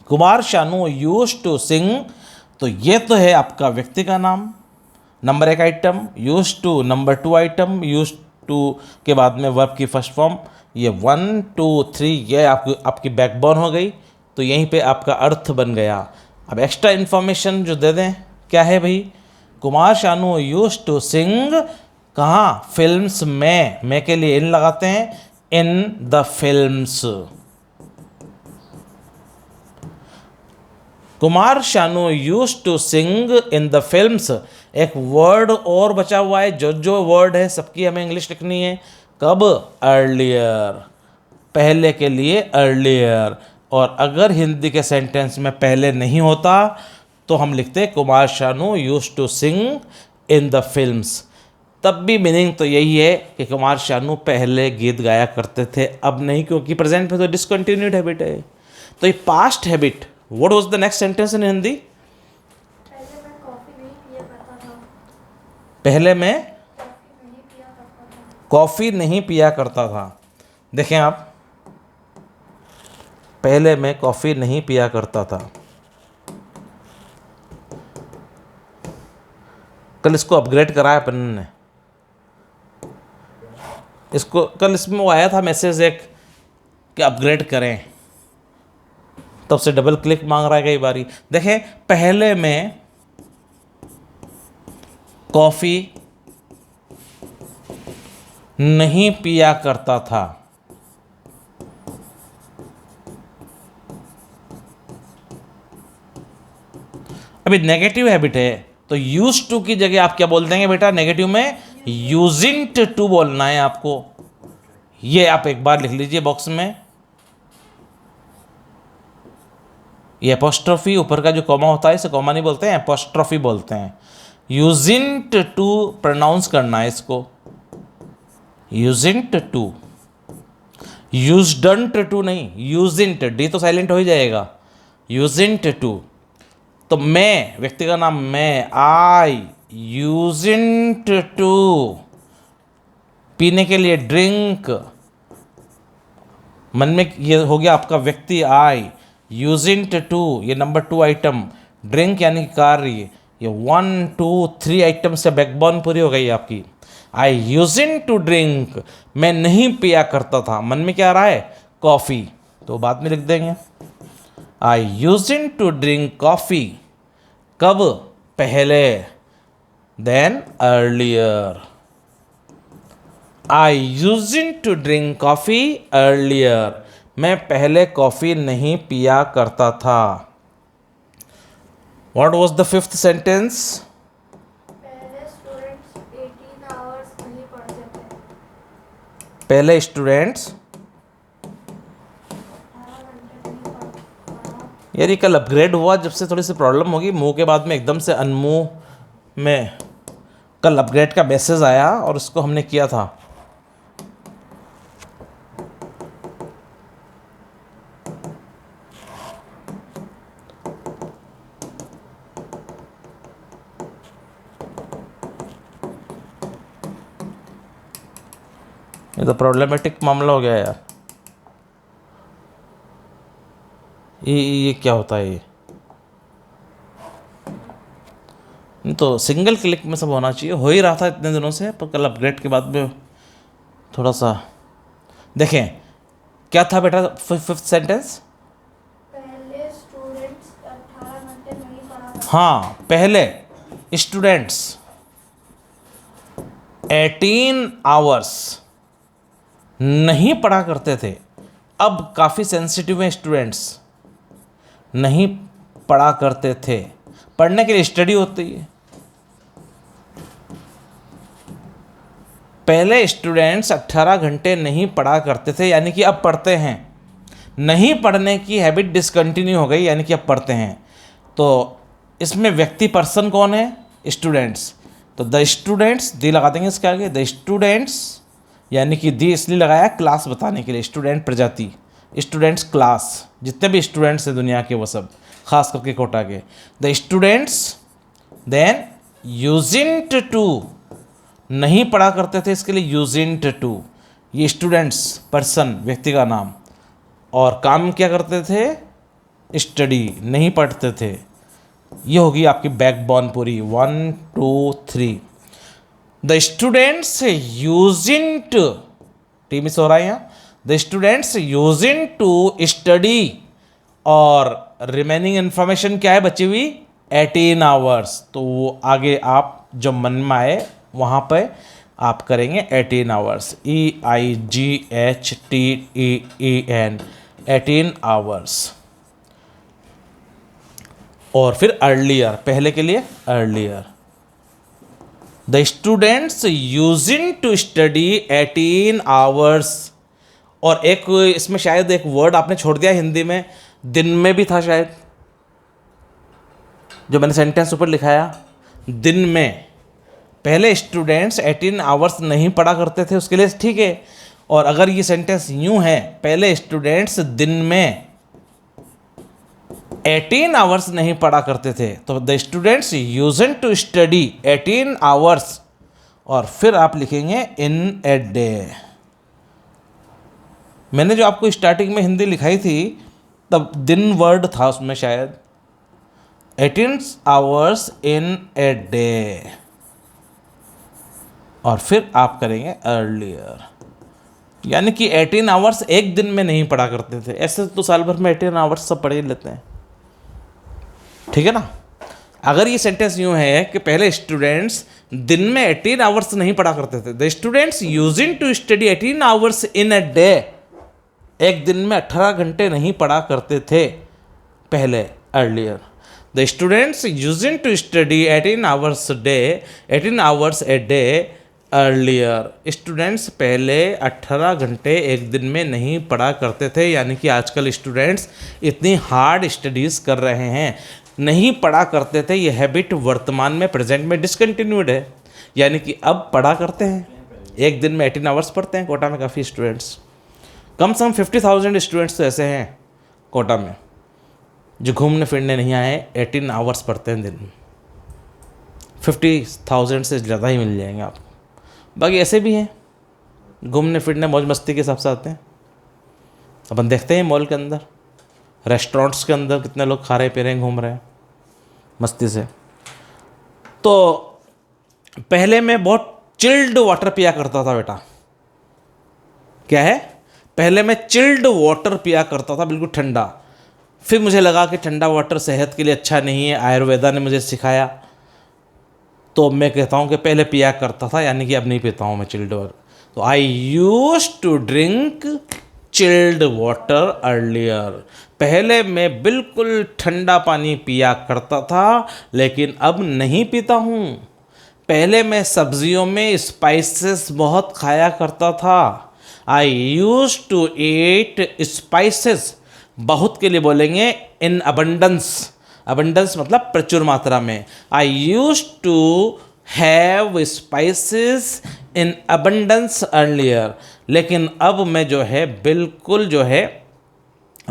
Kumar Shanu used to sing, तो ये तो है आपका व्यक्ति का नाम, number 1 item. Used to number 2 item. Used to के बाद में वर्ब की फर्स्ट फॉर्म, ये 1 2 3 ये आपकी बैकबोन हो गई। तो यहीं पे आपका अर्थ बन गया। अब एक्स्ट्रा इन्फॉर्मेशन जो दे दें, क्या है भाई? Kumar Shanu used to sing कहाँ? फिल्म्स में। मैं के लिए इन लगाते हैं, in the films. Kumar Shanu used to sing in the films. एक वर्ड और बचा हुआ है, जो वर्ड है सबकी हमें इंग्लिश लिखनी है। कब? अर्लियर, पहले के लिए अर्लियर। और अगर हिंदी के सेंटेंस में पहले नहीं होता तो हम लिखते Kumar Shanu used to sing in the films. तब भी मीनिंग तो यही है कि कुमार शानू पहले गीत गाया करते थे, अब नहीं, क्योंकि प्रेजेंट में तो डिसकंटिन्यूड हैबिट है। तो ये past habit. What was the next sentence in Hindi? पहले मैं कॉफ़ी नहीं पिया करता था। देखें आप, पहले मैं कॉफ़ी नहीं पिया करता था। कल इसको अपग्रेड कराया अपन ने, इसको कल इसमें वो आया था मैसेज एक कि अपग्रेड करें, तब से डबल क्लिक मांग रहा है कई बारी। देखें, पहले मैं कॉफ़ी नहीं पिया करता था। अभी नेगेटिव हैबिट है तो यूज टू की जगह आप क्या बोल देंगे बेटा? नेगेटिव में यूजिंग टू बोलना है आपको। ये आप एक बार लिख लीजिए बॉक्स में। ये एपोस्ट्रोफी ऊपर का जो कॉमा होता है इसे कॉमा नहीं बोलते हैं, एपोस्ट्रोफी बोलते हैं। यूजिंग टू प्रोनाउंस करना है इसको, यूजिंग टू, यूज्डंट टू नहीं, यूजिंट, डी तो साइलेंट हो ही जाएगा। यूजिंट टू, तो मैं, व्यक्ति का नाम मैं, आई यूजिंट टू, पीने के लिए ड्रिंक, मन में ये हो गया आपका व्यक्ति आई, यूजिंट टू ये नंबर 2 आइटम, ड्रिंक यानी कार्य, ये 1 2 3 आइटम से बैकबोन पूरी हो गई आपकी। आई यूजिंट टू ड्रिंक, मैं नहीं पिया करता था, मन में क्या आ रहा है? कॉफ़ी, तो बाद में लिख देंगे I used to drink coffee. कब? पहले। Then earlier, I using to drink coffee earlier, मैं पहले कॉफ़ी नहीं पिया करता था। What was the 5th sentence? पहले स्टूडेंट्स 18 आवर्स नहीं पढ़ते थे। पहले स्टूडेंट्स, 18 घंटे नहीं पढ़ते। यार ये कल अपग्रेड हुआ जब से थोड़ी सी प्रॉब्लम होगी, मुंह के बाद में एकदम से अनमुंह में कल अपग्रेड का मैसेज आया और उसको हमने किया था। ये तो प्रॉब्लमेटिक मामला हो गया यार। ये क्या होता है ये? तो सिंगल क्लिक में सब होना चाहिए, हो ही रहा था इतने दिनों से, पर कल अपग्रेड के बाद में थोड़ा सा देखें। क्या था बेटा फिफ्थ सेंटेंस? पहले स्टूडेंट्स 18 घंटे नहीं पढ़ा करते। हाँ, पहले स्टूडेंट्स 18 आवर्स नहीं पढ़ा करते थे। अब काफ़ी सेंसिटिव हैं स्टूडेंट्स, नहीं पढ़ा करते थे। पढ़ने के लिए स्टडी होती है। पहले स्टूडेंट्स 18 घंटे नहीं पढ़ा करते थे, यानी कि अब पढ़ते हैं। नहीं पढ़ने की हैबिट डिसकंटिन्यू हो गई, यानी कि अब पढ़ते हैं। तो इसमें व्यक्ति पर्सन कौन है? स्टूडेंट्स। तो द स्टूडेंट्स, दी लगा देंगे इसके आगे। द स्टूडेंट्स, यानी कि दी इसलिए लगाया क्लास बताने के लिए, स्टूडेंट प्रजाति, स्टूडेंट्स क्लास, जितने भी स्टूडेंट्स हैं दुनिया के वो सब, खास करके कोटा के। द स्टूडेंट्स देन यूजिंट टू, नहीं पढ़ा करते थे, इसके लिए यूजिंट टू। ये स्टूडेंट्स पर्सन, व्यक्ति का नाम, और काम क्या करते थे? स्टडी, नहीं पढ़ते थे। ये होगी आपकी बैकबोन पूरी, 1 2 3। द स्टूडेंट्स यूजिंट, टी मिस हो रहा है यहाँ। द स्टूडेंट्स यूजिंट टू स्टडी, और रिमेनिंग इन्फॉर्मेशन क्या है बची हुई? 18 आवर्स। तो वो आगे आप जो मन में आए वहाँ पे आप करेंगे 18 आवर्स, EIGHTEEN, 18 आवर्स। और फिर अर्लियर, पहले के लिए earlier. The students using to study 18 hours. और एक इसमें शायद एक वर्ड आपने छोड़ दिया हिंदी में, दिन में भी था शायद, जो मैंने सेंटेंस ऊपर लिखाया, दिन में। पहले स्टूडेंट्स 18 आवर्स नहीं पढ़ा करते थे, उसके लिए ठीक है। और अगर ये सेंटेंस यूं है, पहले स्टूडेंट्स दिन में 18 आवर्स नहीं पढ़ा करते थे, तो the students used to study 18 hours, और फिर आप लिखेंगे इन ए डे। मैंने जो आपको स्टार्टिंग में हिंदी लिखाई थी, तब दिन वर्ड था उसमें शायद, 18 आवर्स इन ए डे, और फिर आप करेंगे अर्लियर, यानी कि 18 आवर्स एक दिन में नहीं पढ़ा करते थे। ऐसे तो साल भर में 18 आवर्स सब पढ़ ही लेते हैं, ठीक है ना। अगर ये सेंटेंस यूँ है कि पहले स्टूडेंट्स दिन में 18 आवर्स नहीं पढ़ा करते थे, the students using to study 18 hours in a day, एक दिन में 18 घंटे नहीं पढ़ा करते थे पहले, earlier. The students using to study 18 hours day, 18 hours a day, earlier. Students पहले 18 घंटे एक दिन में नहीं पढ़ा करते थे, यानी कि आजकल स्टूडेंट्स इतनी हार्ड स्टडीज़ कर रहे हैं, नहीं पढ़ा करते थे। ये हैबिट वर्तमान में, प्रेजेंट में डिसकंटिन्यूड है, यानी कि अब पढ़ा करते हैं, एक दिन में 18 आवर्स पढ़ते हैं। कोटा में काफ़ी स्टूडेंट्स, कम से कम 50,000 स्टूडेंट्स तो ऐसे हैं कोटा में जो घूमने फिरने नहीं आए, 18 आवर्स पढ़ते हैं दिन में। 50,000 से ज़्यादा ही मिल जाएंगे आपको। बाकी ऐसे भी हैं घूमने फिरने मौज मस्ती के हिसाब से आते हैं। अपन देखते हैं मॉल के अंदर, रेस्टोरेंट्स के अंदर कितने लोग खा रहे पी रहे हैं, घूम रहे हैं मस्ती से। तो पहले मैं बहुत चिल्ड वाटर पिया करता था बेटा। क्या है? पहले मैं चिल्ड वाटर पिया करता था, बिल्कुल ठंडा। फिर मुझे लगा कि ठंडा वाटर सेहत के लिए अच्छा नहीं है, आयुर्वेदा ने मुझे सिखाया, तो मैं कहता हूँ कि पहले पिया करता था, यानी कि अब नहीं पीता हूँ मैं चिल्ड वाटर। तो I use to drink chilled water earlier. पहले मैं बिल्कुल ठंडा पानी पिया करता था, लेकिन अब नहीं पीता हूँ। पहले मैं सब्जियों में स्पाइसेस बहुत खाया करता था। I use to eat spices, बहुत के लिए बोलेंगे इन अबंडेंस। अबंडेंस मतलब प्रचुर मात्रा में। I use to have spices in abundance earlier, लेकिन अब मैं जो है बिल्कुल जो है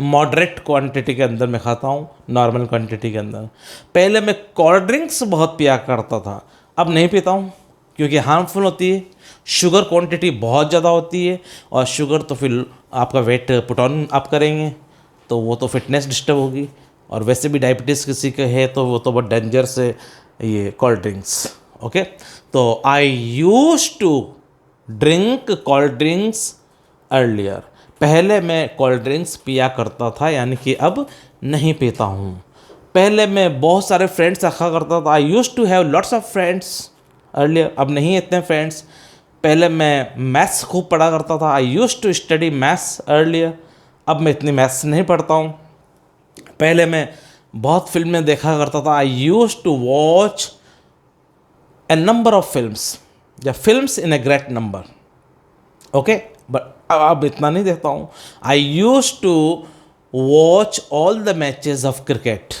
मॉडरेट क्वांटिटी के अंदर मैं खाता हूँ, नॉर्मल क्वांटिटी के अंदर। पहले मैं कोल्ड ड्रिंक्स बहुत पिया करता था, अब नहीं पीता हूँ क्योंकि हार्मफुल होती है। शुगर क्वांटिटी बहुत ज़्यादा होती है, और शुगर तो फिर आपका वेट पुट ऑन आप करेंगे तो वो तो फिटनेस डिस्टर्ब होगी, और वैसे भी डायबिटीज़ किसी का है तो वो तो बहुत डेंजरस है ये कोल्ड ड्रिंक्स। ओके, तो I use to drink cold drinks earlier, पहले मैं कोल्ड ड्रिंक्स पिया करता था, यानी कि अब नहीं पीता हूँ। पहले मैं बहुत सारे फ्रेंड्स रखा करता था, I use to have lots of friends earlier, अब नहीं इतने फ्रेंड्स। पहले मैं मैथ्स खूब पढ़ा करता था, I use to study maths earlier, अब मैं इतनी मैथ्स नहीं पढ़ता हूँ। पहले मैं बहुत फिल्में देखा करता था, I use to watch a number of films या films in a great number. Okay, but अब इतना नहीं देखता हूँ। I use to watch all the matches of cricket,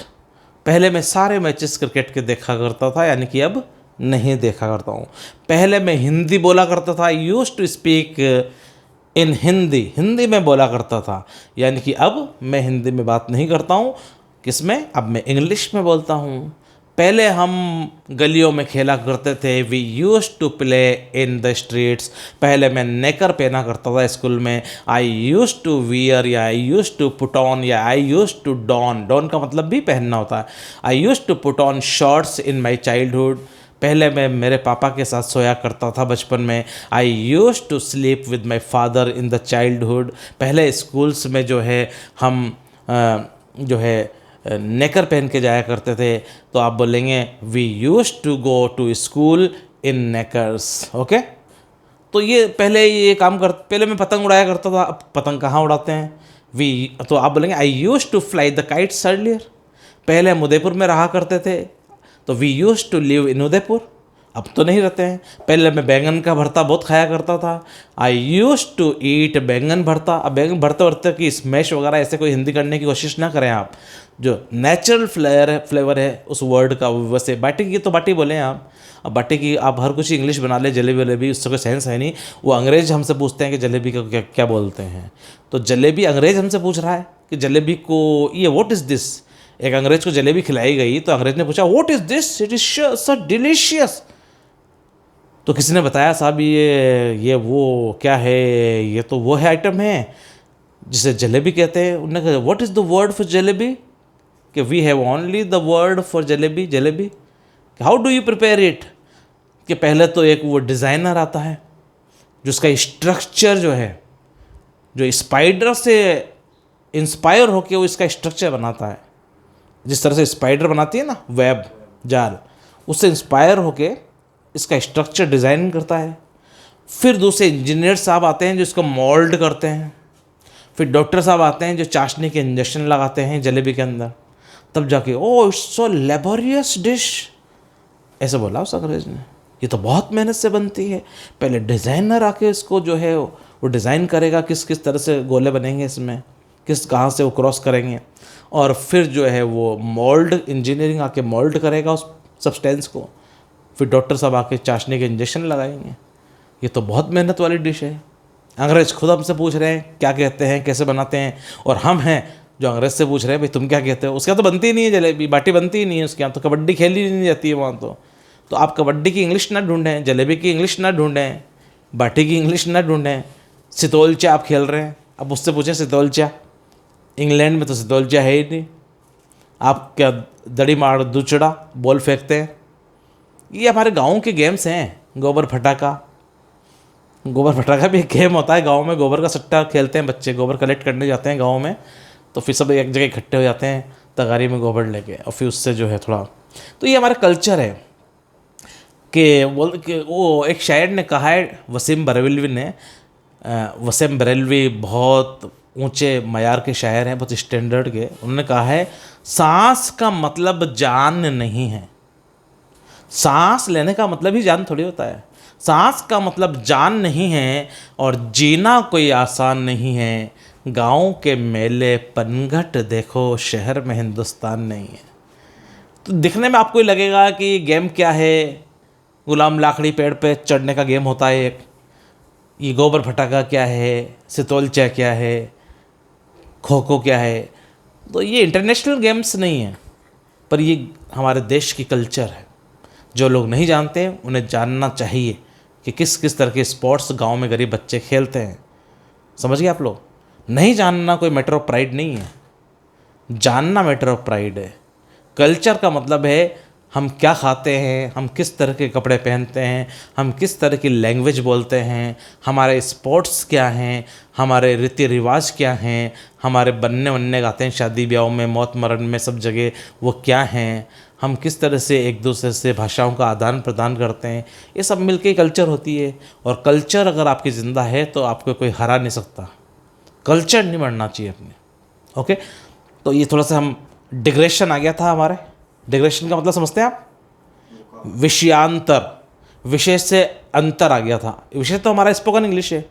पहले मैं सारे मैचेस क्रिकेट के देखा करता था, यानी कि अब नहीं देखा करता हूँ। पहले मैं हिंदी बोला करता था, I use to speak in Hindi, Hindi में बोला करता था, यानी कि अब मैं हिंदी में बात नहीं करता हूँ। किस में? अब मैं इंग्लिश में बोलता हूँ। पहले हम गलियों में खेला करते थे, we use to play in the streets, पहले मैं नेकर पहना करता था स्कूल में, आई यूज टू वियर या I use to put on या I use to don, don का मतलब भी पहनना होता है। I use to put on shorts in my childhood, पहले मैं मेरे पापा के साथ सोया करता था बचपन में। I use to sleep with my father in the childhood, पहले स्कूल्स में जो है हम जो है नेकर पहन के जाया करते थे, तो आप बोलेंगे we use to go to school in knickers. Okay, तो ये पहले मैं पतंग उड़ाया करता था, अब पतंग कहाँ उड़ाते हैं? तो आप बोलेंगे I use to fly the kites earlier, पहले हम उदयपुर में रहा करते थे, तो we use to live in Udaipur, अब तो नहीं रहते हैं। पहले मैं बैंगन का भरता बहुत खाया करता था, आई यूज टू ईट बैंगन भरता। अब बैंगन भरते भरते की स्मैश वगैरह ऐसे कोई हिंदी करने की कोशिश ना करें आप, जो नेचुरल फ्लेवर है उस वर्ड का, वैसे बाटी की तो बाटी बोलें आप। अब बाटी की आप हर कुछ इंग्लिश बना ले, जलेबी वलेबी, उससे कोई सेंस है नहीं। वो अंग्रेज हमसे पूछते हैं कि जलेबी को क्या क्या बोलते हैं, तो जलेबी अंग्रेज हमसे पूछ रहा है कि जलेबी को ये व्हाट इज़ दिस। एक अंग्रेज को जलेबी खिलाई गई तो अंग्रेज ने पूछा what is this, it is so delicious. तो किसी ने बताया साहब ये वो क्या है, ये तो वो है आइटम है जिसे जलेबी कहते हैं। उन्होंने कहा what is the word for jalebi, कि we have only the word for jalebi, jalebi. How do you prepare it, कि पहले तो एक वो डिज़ाइनर आता है जिसका स्ट्रक्चर जो है, जो स्पाइडर से इंस्पायर होकर वो इसका स्ट्रक्चर बनाता है, जिस तरह से स्पाइडर बनाती है ना वेब जाल, उससे इंस्पायर होके इसका स्ट्रक्चर डिज़ाइन करता है। फिर दूसरे इंजीनियर साहब आते हैं जो इसको मोल्ड करते हैं। फिर डॉक्टर साहब आते हैं जो चाशनी के इंजेक्शन लगाते हैं जलेबी के अंदर, तब जाके oh it's so laborious dish, ऐसे बोला उस अंग्रेज ने। ये तो बहुत मेहनत से बनती है, पहले डिज़ाइनर आके इसको जो है वो डिज़ाइन करेगा, किस किस तरह से गोले बनेंगे इसमें, कहाँ से वो क्रॉस करेंगे, और फिर जो है वो मोल्ड इंजीनियरिंग आके मोल्ड करेगा उस सब्सटेंस को। फिर डॉक्टर साहब आके चाशनी के इंजेक्शन लगाएंगे। ये तो बहुत मेहनत वाली डिश है। अंग्रेज खुद हमसे पूछ रहे हैं क्या कहते हैं, कैसे बनाते हैं, और हम हैं जो अंग्रेज से पूछ रहे हैं भाई तुम क्या कहते हो। उसके यहाँ तो बनती ही नहीं है जलेबी, बाटी बनती ही नहीं है उसके यहाँ, तो कबड्डी खेली नहीं जाती है वहाँ। तो आप कबड्डी की इंग्लिश ना ढूंढें, जलेबी की इंग्लिश ना ढूंढें, बाटी की इंग्लिश ना ढूंढें। सितोलचा आप खेल रहे हैं, अब उससे पूछें सितोलचा, इंग्लैंड में तो सितोलचा है ही नहीं। आप क्या दड़ी मार दुचड़ा बॉल फेंकते हैं, ये हमारे गाँव के गेम्स हैं। गोबर फटाका भी एक गेम होता है गांव में, गोबर का सट्टा खेलते हैं बच्चे, गोबर कलेक्ट करने जाते हैं गांव में, तो फिर सब एक जगह इकट्ठे हो जाते हैं तगारी में गोबर लेके, और फिर उससे जो है थोड़ा, तो ये हमारा कल्चर है। कि वो एक शायर ने कहा है, वसीम बरेलवी बहुत ऊंचे मयार के शायर हैं, बहुत स्टैंडर्ड के। उन्होंने कहा है सांस का मतलब जान नहीं है, सांस लेने का मतलब ही जान थोड़ी होता है। सांस का मतलब जान नहीं है, और जीना कोई आसान नहीं है। गाँव के मेले पनघट देखो, शहर में हिंदुस्तान नहीं है। तो दिखने में आपको ही लगेगा कि गेम क्या है, गुलाम लाकड़ी पेड़ पे चढ़ने का गेम होता है एक, ये गोबर फटाका क्या है, सितोलचा क्या है, खो खो क्या है। तो ये इंटरनेशनल गेम्स नहीं है, पर ये हमारे देश की कल्चर है। जो लोग नहीं जानते उन्हें जानना चाहिए कि किस किस तरह के स्पोर्ट्स गांव में गरीब बच्चे खेलते हैं। समझ गए आप लोग? नहीं जानना कोई मैटर ऑफ प्राइड नहीं है, जानना मैटर ऑफ प्राइड है। कल्चर का मतलब है हम क्या खाते हैं, हम किस तरह के कपड़े पहनते हैं, हम किस तरह की लैंग्वेज बोलते हैं, हमारे स्पोर्ट्स क्या हैं, हमारे रीति रिवाज क्या हैं, हमारे बनने गाते हैं शादी ब्याहों में, मौत मरण में, सब जगह वो क्या हैं, हम किस तरह से एक दूसरे से भाषाओं का आदान प्रदान करते हैं, ये सब मिलके कल्चर होती है। और कल्चर अगर आपकी ज़िंदा है तो आपको कोई हरा नहीं सकता। कल्चर नहीं मरना चाहिए अपने। ओके, तो ये थोड़ा सा हम डिग्रेशन आ गया था हमारे। डिग्रेशन का मतलब समझते हैं आप? विषयांतर, विषय से अंतर आ गया था। विषय तो हमारा स्पोकन इंग्लिश है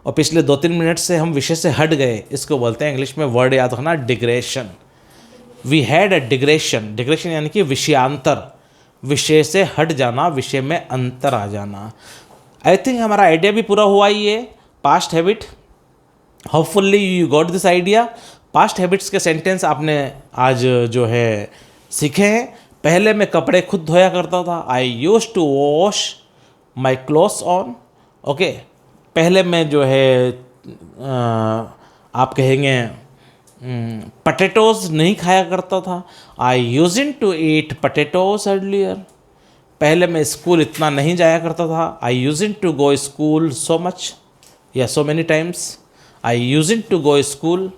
और पिछले 2-3 मिनट से हम विषय से हट गए। इसको बोलते हैं इंग्लिश में, वर्ड याद रखना, digression. We had a digression. Digression यानी कि विषयांतर, विषय से हट जाना, विषय में अंतर आ जाना। आई थिंक हमारा आइडिया भी पूरा हुआ ही है। Past habit, hopefully you got this idea. Past habits के सेंटेंस आपने आज जो है सीखे हैं। पहले मैं कपड़े खुद धोया करता था, I use to wash my clothes on. Okay, पहले मैं जो है आप कहेंगे पटेटोज़ नहीं खाया करता था, I using to eat potatoes earlier. पहले मैं स्कूल इतना नहीं जाया करता था, I using to go school so much या so many times. I using to go school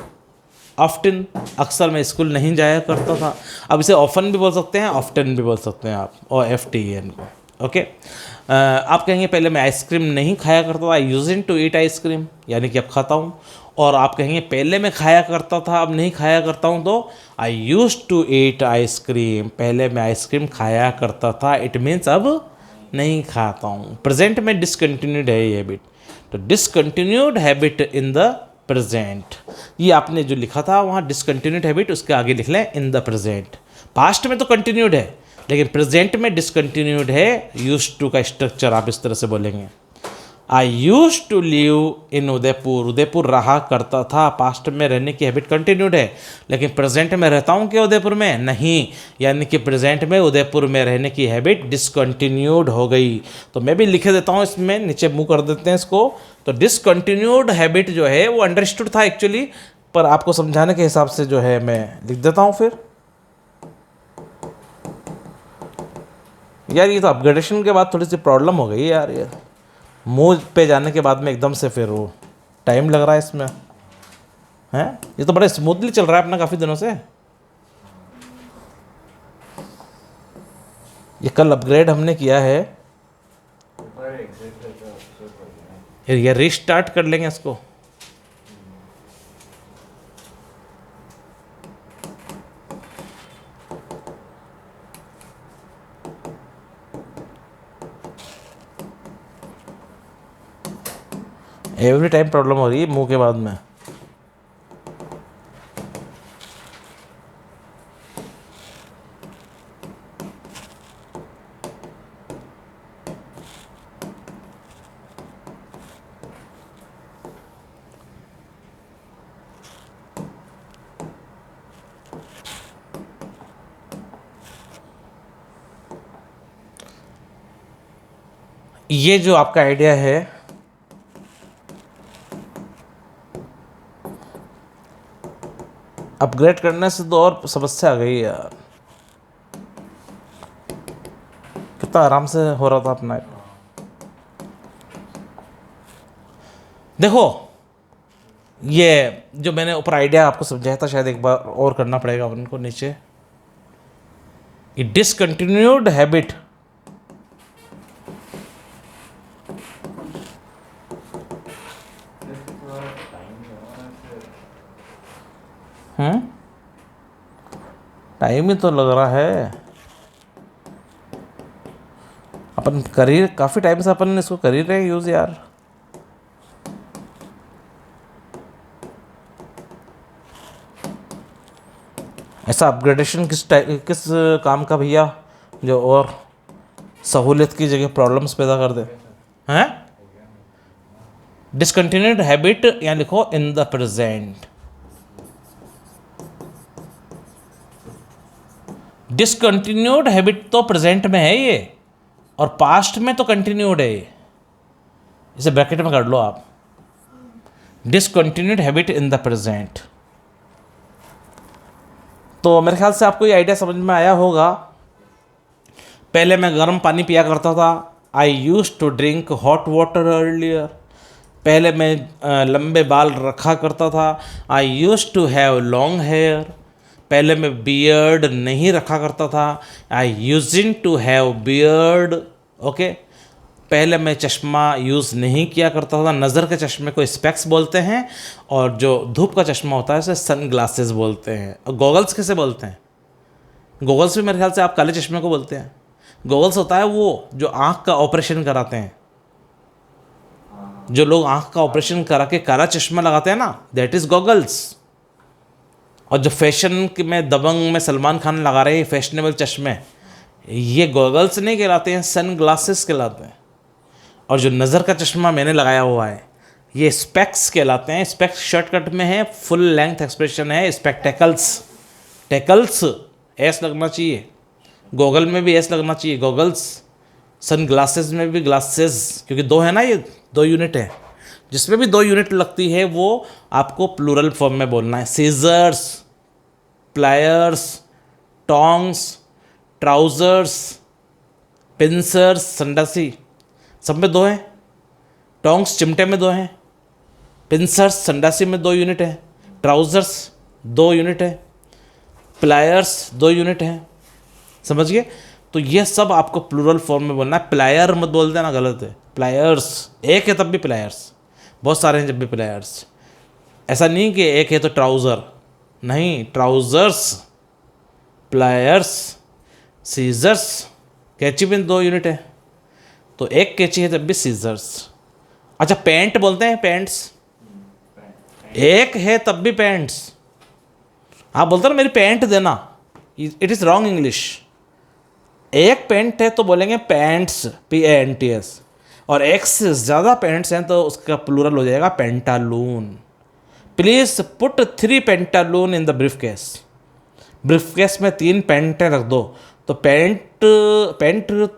often, अक्सर मैं स्कूल नहीं जाया करता था। अब इसे ऑफन भी बोल सकते हैं, ऑफ्टन भी बोल सकते हैं आप, और FTEN को। ओके, आप कहेंगे पहले मैं आइसक्रीम नहीं खाया करता था, I using to eat ice cream, यानी कि अब खाता हूँ। और आप कहेंगे पहले मैं खाया करता था अब नहीं खाया करता हूँ, तो I use to eat ice cream, पहले मैं आइसक्रीम खाया करता था, इट मीन्स अब नहीं खाता हूँ। प्रेजेंट में डिसकंटिन्यूड है ये हैबिट, तो discontinued habit in the present. ये आपने जो लिखा था वहाँ डिसकंटिन्यूड हैबिट, उसके आगे लिख लें इन द प्रेजेंट। पास्ट में तो कंटिन्यूड है लेकिन प्रेजेंट में डिसकंटिन्यूड है। यूज टू का स्ट्रक्चर आप इस तरह से बोलेंगे, I use to live in Udaipur. Udaipur रहा करता था, पास्ट में रहने की हैबिट कंटिन्यूड है, लेकिन प्रेजेंट में रहता हूँ क्या उदयपुर में? नहीं, यानी कि प्रेजेंट में उदयपुर में रहने की हैबिट डिसकंटिन्यूड हो गई। तो मैं भी लिख देता हूँ इसमें, नीचे मूव कर देते हैं इसको। तो डिसकंटिन्यूड हैबिट जो है वो अंडरस्टूड था एक्चुअली, पर आपको समझाने के हिसाब से जो है मैं लिख देता हूँ फिर। यार ये तो अपग्रेडेशन के बाद थोड़ी सी प्रॉब्लम हो गई यार, ये मूव पे जाने के बाद में एकदम से फिर वो टाइम लग रहा है इसमें, हैं? ये तो बड़े स्मूथली चल रहा है अपना काफ़ी दिनों से। ये कल अपग्रेड हमने किया है, ये रीस्टार्ट कर लेंगे इसको। एवरी टाइम प्रॉब्लम हो रही है मुंह के बाद में। ये जो आपका आइडिया है, अपग्रेड करने से तो और समस्या आ गई यार। कितना आराम से हो रहा था अपना। देखो ये जो मैंने ऊपर आइडिया आपको समझाया था, शायद एक बार और करना पड़ेगा उनको नीचे। ये डिसकंटिन्यूड हैबिट, टाइम ही तो लग रहा है। अपन कर ही काफ़ी टाइम से अपन इसको कर ही रहे हैं यूज़ यार। ऐसा अपग्रेडेशन किस काम का भैया जो और सहूलियत की जगह प्रॉब्लम्स पैदा कर दे, हैं? डिसकंटिन्यूड हैबिट यहाँ लिखो in the present. Discontinued habit तो प्रेजेंट में है ये, और पास्ट में तो कंटिन्यूड है ये। इसे ब्रैकेट में कर लो आप। Discontinued habit in the present. तो मेरे ख्याल से आपको ये आइडिया समझ में आया होगा। पहले मैं गर्म पानी पिया करता था। I use to drink hot water earlier. पहले मैं लंबे बाल रखा करता था। I use to have long hair. पहले मैं बियर्ड नहीं रखा करता था। I using to have beard. Okay. पहले मैं चश्मा यूज़ नहीं किया करता था। नज़र के चश्मे को स्पेक्स बोलते हैं, और जो धूप का चश्मा होता है उसे सन ग्लासेस बोलते हैं। और गॉगल्स किसे बोलते हैं? गॉगल्स भी मेरे ख्याल से आप काले चश्मे को बोलते हैं। गॉगल्स होता है वो जो आँख का ऑपरेशन कराते हैं। जो लोग आँख का ऑपरेशन करा के काला चश्मा लगाते हैं ना, दैट इज़ गॉगल्स। और जो फैशन में दबंग में सलमान खान लगा रहे हैं फैशनेबल चश्मे, ये गॉगल्स नहीं कहलाते हैं, सन ग्लासेस कहलाते हैं। और जो नज़र का चश्मा मैंने लगाया हुआ है, ये स्पेक्स कहलाते हैं। स्पेक्स शॉर्टकट में है, फुल लेंथ एक्सप्रेशन है स्पेक्टेकल्स। टेकल्स एस लगना चाहिए, गॉगल में भी एस लगना चाहिए, गॉगल्स। सन ग्लासेस में भी ग्लासेस, क्योंकि दो है ना, ये दो यूनिट है। जिसमें भी दो यूनिट लगती है वो आपको प्लूरल फॉर्म में बोलना है। Scissors, pliers, tongs, trousers, pincers, संडासी, सब में दो हैं। टोंग्स चिमटे में दो हैं, पिंसर्स संडासी में दो यूनिट है, ट्राउजर्स दो यूनिट है, प्लायर्स दो यूनिट है। समझ गए? तो ये सब आपको प्लूरल फॉर्म में बोलना है। प्लायर मत बोल देना, गलत है। प्लायर्स एक है तब भी प्लायर्स, बहुत सारे हैं जब भी प्लायर्स। ऐसा नहीं कि एक है तो ट्राउज़र, नहीं, ट्राउज़र्स, प्लायर्स, सीजर्स। कैंची में दो यूनिट है, तो एक कैंची है तब भी सीजर्स। अच्छा, पैंट बोलते हैं, पैंट्स एक है तब भी पैंट्स। आप बोलते ना मेरी पैंट देना, इट इज़ रॉन्ग इंग्लिश। एक पैंट है तो बोलेंगे पैंट्स, PANTS। और एक से ज़्यादा पैंट्स हैं तो उसका प्लूरल हो जाएगा Pantaloons. Please put 3 Pantaloons in the brief case. Brief case में 3 पैंटें रख दो। तो पैंट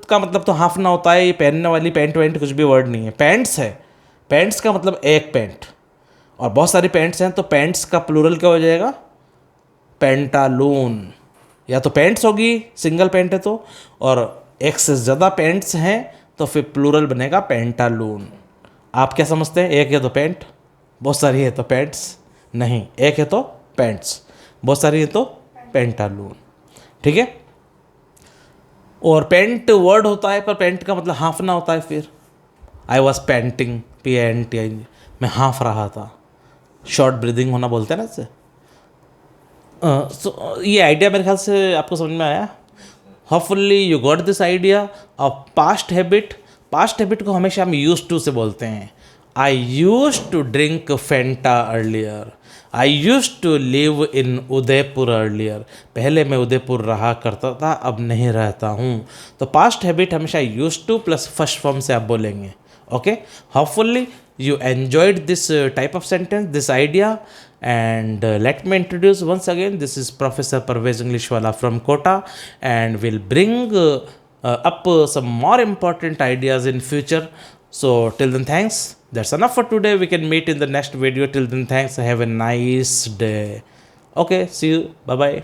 का मतलब तो हाफ ना होता है, ये पहनने वाली पैंट वैंट कुछ भी वर्ड नहीं है, पैंट्स है। पैंट्स का मतलब एक पैंट, और बहुत सारी पैंट्स हैं तो पैंट्स का प्लूरल क्या हो जाएगा? पेंटालून। या तो पैंट्स होगी, सिंगल पैंट है तो, और एक से ज़्यादा पैंट्स हैं तो फिर प्लूरल बनेगा पेंटालून। आप क्या समझते हैं? एक है तो पैंट, बहुत सारी है तो पैंट्स। नहीं, एक है तो पैंट्स, बहुत सारी है तो पेंटालून। ठीक है? और पेंट वर्ड होता है पर पेंट का मतलब हाफ ना होता है। फिर आई वॉज पेंटिंग, PANTING, मैं हाफ रहा था। शॉर्ट ब्रीदिंग होना बोलते हैं ना इससे। सो ये आइडिया मेरे ख्याल से आपको समझ में आया। Hopefully you got this idea of past habit. Past habit को हमेशा हम यूज टू से बोलते हैं। I use to drink Fanta earlier. I use to live in Udaipur earlier. पहले मैं उदयपुर रहा करता था, अब नहीं रहता हूँ। तो पास्ट हैबिट हमेशा use two plus first form से आप बोलेंगे। Okay, hopefully you enjoyed this type of sentence, this idea, and let me introduce once again, this is Professor Parvez Englishwala from Kota, and we'll bring up some more important ideas in future. So till then, thanks, that's enough for today. We can meet in the next video. Till then, thanks, have a nice day. Okay, see you, bye bye.